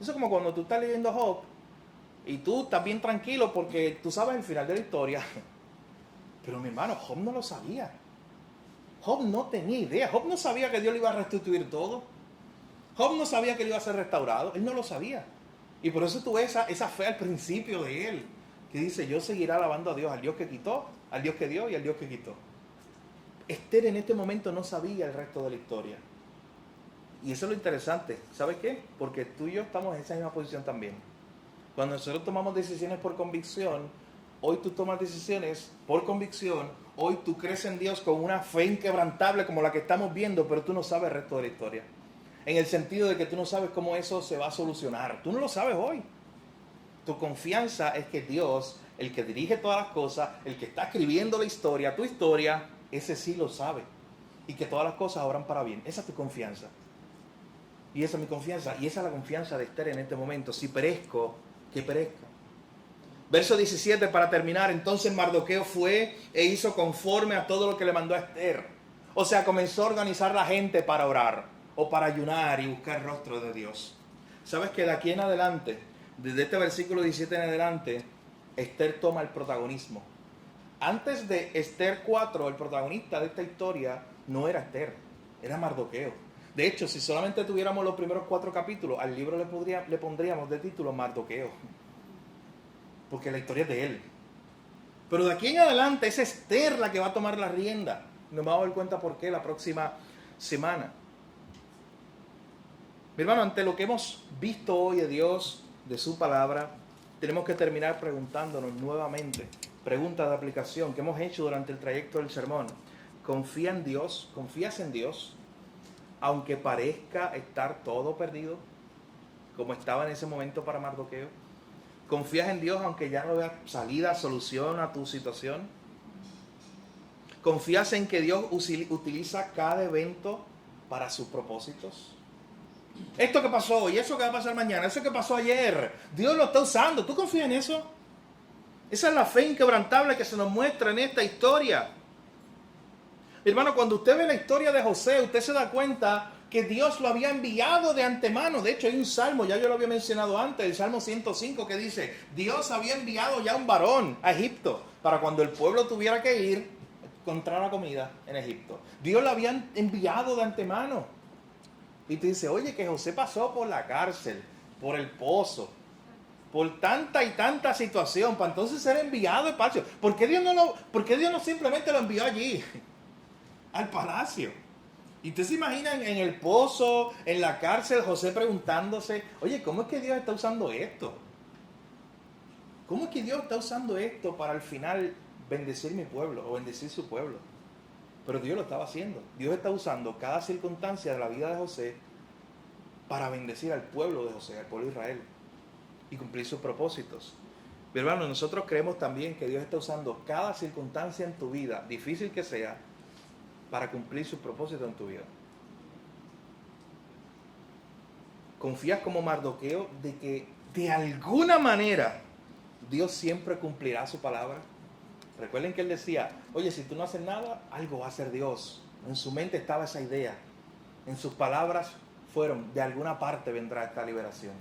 Eso es como cuando tú estás leyendo Job y tú estás bien tranquilo porque tú sabes el final de la historia. Pero mi hermano, Job no lo sabía. Job no tenía idea. Job no sabía que Dios le iba a restituir todo. Job no sabía que él iba a ser restaurado, él no lo sabía. Y por eso tú ves esa fe al principio de él, que dice, yo seguiré alabando a Dios, al Dios que quitó, al Dios que dio y al Dios que quitó. Esther en este momento no sabía el resto de la historia. Y eso es lo interesante, ¿sabes qué? Porque tú y yo estamos en esa misma posición también. Cuando nosotros tomamos decisiones por convicción, hoy tú tomas decisiones por convicción, hoy tú crees en Dios con una fe inquebrantable como la que estamos viendo, pero tú no sabes el resto de la historia. En el sentido de que tú no sabes cómo eso se va a solucionar. Tú no lo sabes hoy. Tu confianza es que Dios, el que dirige todas las cosas, el que está escribiendo la historia, tu historia, ese sí lo sabe. Y que todas las cosas obran para bien. Esa es tu confianza. Y esa es mi confianza. Y esa es la confianza de Esther en este momento. Si perezco, que perezca. Verso 17 para terminar. Entonces Mardoqueo fue e hizo conforme a todo lo que le mandó a Esther. O sea, comenzó a organizar la gente para orar o para ayunar y buscar el rostro de Dios. ¿Sabes que de aquí en adelante, desde este versículo 17 en adelante, Esther toma el protagonismo? Antes de Esther 4, el protagonista de esta historia no era Esther, era Mardoqueo. De hecho, si solamente tuviéramos los primeros 4 capítulos, al libro le pondríamos de título Mardoqueo, porque la historia es de él. Pero de aquí en adelante es Esther la que va a tomar la rienda. Nos vamos a dar cuenta por qué la próxima semana. Mi hermano, ante lo que hemos visto hoy de Dios, de su palabra, tenemos que terminar preguntándonos nuevamente, preguntas de aplicación que hemos hecho durante el trayecto del sermón. ¿Confía en Dios? ¿Confías en Dios? Aunque parezca estar todo perdido, como estaba en ese momento para Mardoqueo. ¿Confías en Dios aunque ya no veas salida, solución a tu situación? ¿Confías en que Dios utiliza cada evento para sus propósitos? Esto que pasó hoy, eso que va a pasar mañana, eso que pasó ayer, Dios lo está usando. ¿Tú confías en eso? Esa es la fe inquebrantable que se nos muestra en esta historia. Hermano, cuando usted ve la historia de José, usted se da cuenta que Dios lo había enviado de antemano. De hecho, hay un salmo, ya yo lo había mencionado antes, el Salmo 105, que dice, Dios había enviado ya un varón a Egipto para cuando el pueblo tuviera que ir a encontrar la comida en Egipto. Dios lo había enviado de antemano. Y te dice, oye, que José pasó por la cárcel, por el pozo, por tanta y tanta situación, para entonces ser enviado al palacio. ¿Por qué Dios no simplemente lo envió allí, al palacio? Y usted se imagina en el pozo, en la cárcel, José preguntándose, oye, ¿cómo es que Dios está usando esto? ¿Cómo es que Dios está usando esto para al final bendecir mi pueblo o bendecir su pueblo? Pero Dios lo estaba haciendo. Dios está usando cada circunstancia de la vida de José para bendecir al pueblo de José, al pueblo de Israel, y cumplir sus propósitos. Pero hermano, nosotros creemos también que Dios está usando cada circunstancia en tu vida, difícil que sea, para cumplir sus propósitos en tu vida. ¿Confías como Mardoqueo de que de alguna manera Dios siempre cumplirá su palabra? Recuerden que él decía, oye, si tú no haces nada, algo va a hacer Dios. En su mente estaba esa idea. En sus palabras fueron, de alguna parte vendrá esta liberación.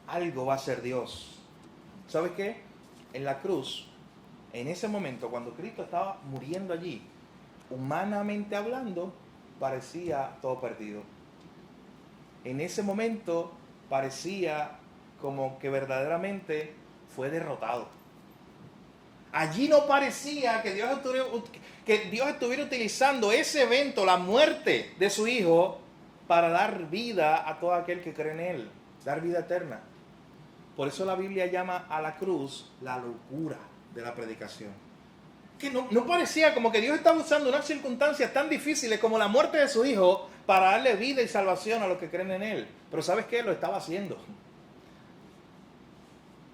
Algo va a hacer Dios. ¿Sabes qué? En la cruz, en ese momento, cuando Cristo estaba muriendo allí, humanamente hablando, parecía todo perdido. En ese momento parecía como que verdaderamente fue derrotado. Allí no parecía que Dios estuviera utilizando ese evento, la muerte de su hijo, para dar vida a todo aquel que cree en él, dar vida eterna. Por eso la Biblia llama a la cruz la locura de la predicación. Que no parecía como que Dios estaba usando unas circunstancias tan difíciles como la muerte de su hijo para darle vida y salvación a los que creen en él. Pero ¿sabes qué? Lo estaba haciendo.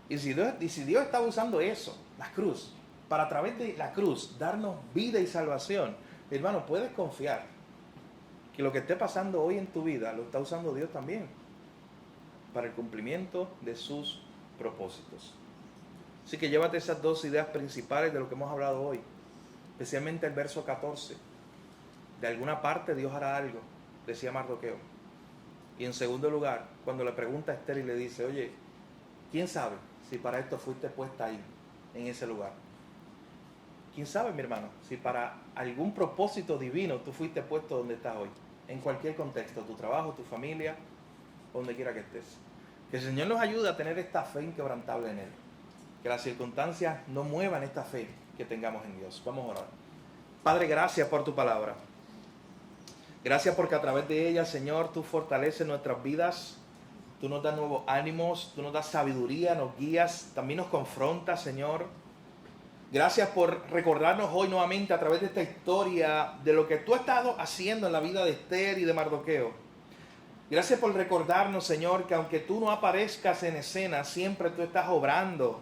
Y si Dios estaba usando eso, la cruz, para a través de la cruz darnos vida y salvación, hermano, puedes confiar que lo que esté pasando hoy en tu vida lo está usando Dios también para el cumplimiento de sus propósitos. Así que llévate esas dos ideas principales de lo que hemos hablado hoy, especialmente el verso 14. De alguna parte Dios hará algo, decía Mardoqueo. Y en segundo lugar, cuando le pregunta a Esther y le dice, oye, ¿quién sabe si para esto fuiste puesta ahí, en ese lugar? ¿Quién sabe, mi hermano, si para algún propósito divino tú fuiste puesto donde estás hoy? En cualquier contexto, tu trabajo, tu familia, donde quiera que estés. Que el Señor nos ayude a tener esta fe inquebrantable en Él. Que las circunstancias no muevan esta fe que tengamos en Dios. Vamos a orar. Padre, gracias por tu palabra. Gracias porque a través de ella, Señor, tú fortaleces nuestras vidas. Tú nos das nuevos ánimos, tú nos das sabiduría, nos guías, también nos confrontas, Señor. Gracias por recordarnos hoy nuevamente a través de esta historia de lo que tú has estado haciendo en la vida de Esther y de Mardoqueo. Gracias por recordarnos, Señor, que aunque tú no aparezcas en escena, siempre tú estás obrando.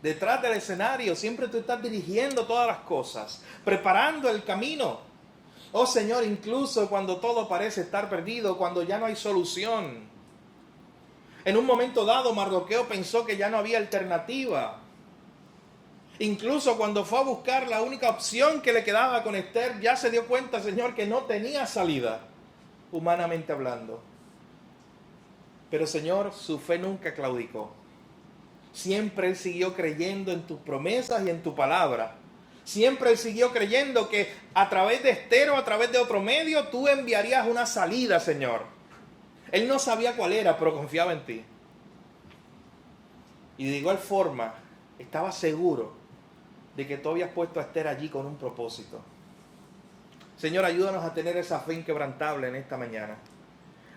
Detrás del escenario, siempre tú estás dirigiendo todas las cosas, preparando el camino. Oh Señor, incluso cuando todo parece estar perdido, cuando ya no hay solución. En un momento dado, Mardoqueo pensó que ya no había alternativa. Incluso cuando fue a buscar la única opción que le quedaba con Esther, ya se dio cuenta, Señor, que no tenía salida, humanamente hablando. Pero, Señor, su fe nunca claudicó. Siempre él siguió creyendo en tus promesas y en tu palabra. Siempre él siguió creyendo que a través de Esther o a través de otro medio, tú enviarías una salida, Señor. Él no sabía cuál era, pero confiaba en ti. Y de igual forma, estaba seguro de que tú habías puesto a Esther allí con un propósito. Señor, ayúdanos a tener esa fe inquebrantable en esta mañana.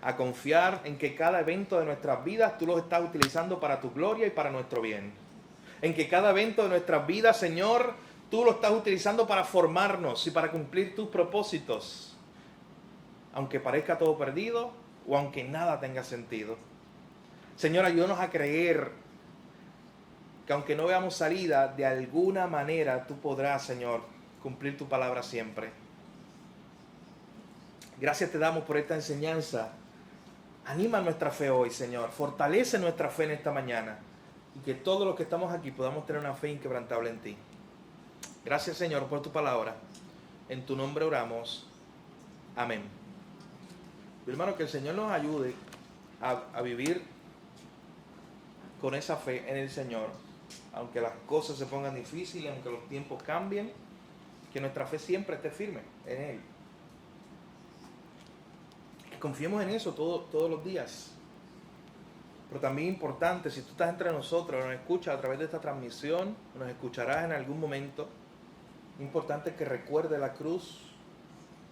A confiar en que cada evento de nuestras vidas tú lo estás utilizando para tu gloria y para nuestro bien. En que cada evento de nuestras vidas, Señor, tú lo estás utilizando para formarnos y para cumplir tus propósitos. Aunque parezca todo perdido o aunque nada tenga sentido. Señor, ayúdanos a creer que aunque no veamos salida, de alguna manera tú podrás, Señor, cumplir tu palabra siempre. Gracias te damos por esta enseñanza. Anima nuestra fe hoy, Señor. Fortalece nuestra fe en esta mañana. Y que todos los que estamos aquí podamos tener una fe inquebrantable en ti. Gracias, Señor, por tu palabra. En tu nombre oramos. Amén. Mi hermano, que el Señor nos ayude a vivir con esa fe en el Señor. Aunque las cosas se pongan difíciles, aunque los tiempos cambien, que nuestra fe siempre esté firme en Él. Confiemos en eso todos los días. Pero también importante, si tú estás entre nosotros, nos escuchas a través de esta transmisión, nos escucharás en algún momento, importante que recuerdes la cruz,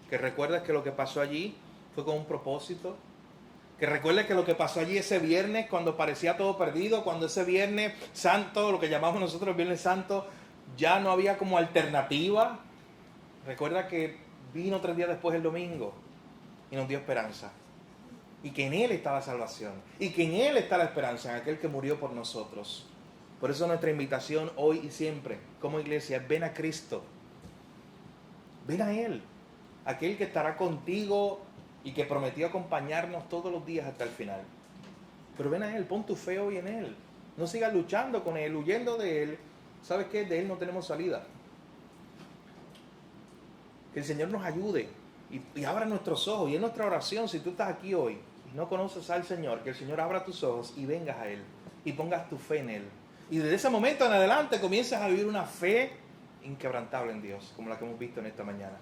que recuerdes que lo que pasó allí fue con un propósito, que recuerdes que lo que pasó allí ese viernes cuando parecía todo perdido, cuando ese viernes santo, lo que llamamos nosotros el viernes santo, ya no había como alternativa. Recuerda que vino 3 días después el domingo y nos dio esperanza. Y que en Él está la salvación. Y que en Él está la esperanza, en aquel que murió por nosotros. Por eso nuestra invitación hoy y siempre, como iglesia, es ven a Cristo. Ven a Él. Aquel que estará contigo y que prometió acompañarnos todos los días hasta el final. Pero ven a Él, pon tu fe hoy en Él. No sigas luchando con Él, huyendo de Él. ¿Sabes qué? De Él no tenemos salida. Que el Señor nos ayude. Y abra nuestros ojos. Y en nuestra oración, si tú estás aquí hoy y no conoces al Señor, que el Señor abra tus ojos y vengas a Él. Y pongas tu fe en Él. Y desde ese momento en adelante comienzas a vivir una fe inquebrantable en Dios, como la que hemos visto en esta mañana.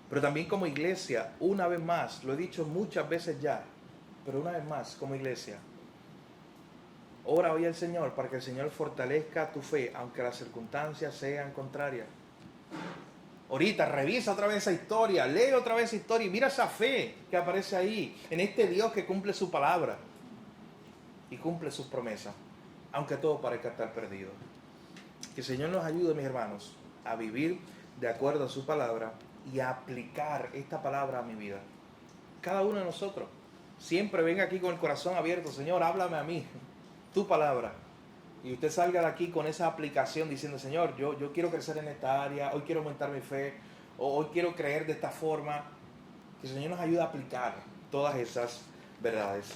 Pero también como iglesia, una vez más, lo he dicho muchas veces ya, pero una vez más como iglesia, ora hoy al Señor para que el Señor fortalezca tu fe, aunque las circunstancias sean contrarias. Ahorita revisa otra vez esa historia, lee otra vez esa historia y mira esa fe que aparece ahí, en este Dios que cumple su palabra y cumple sus promesas, aunque todo parezca estar perdido. Que el Señor nos ayude, mis hermanos, a vivir de acuerdo a su palabra y a aplicar esta palabra a mi vida. Cada uno de nosotros siempre venga aquí con el corazón abierto. Señor, háblame a mí, tu palabra. Y usted salga de aquí con esa aplicación diciendo, Señor, yo quiero crecer en esta área, hoy quiero aumentar mi fe, o hoy quiero creer de esta forma. Que el Señor nos ayude a aplicar todas esas verdades.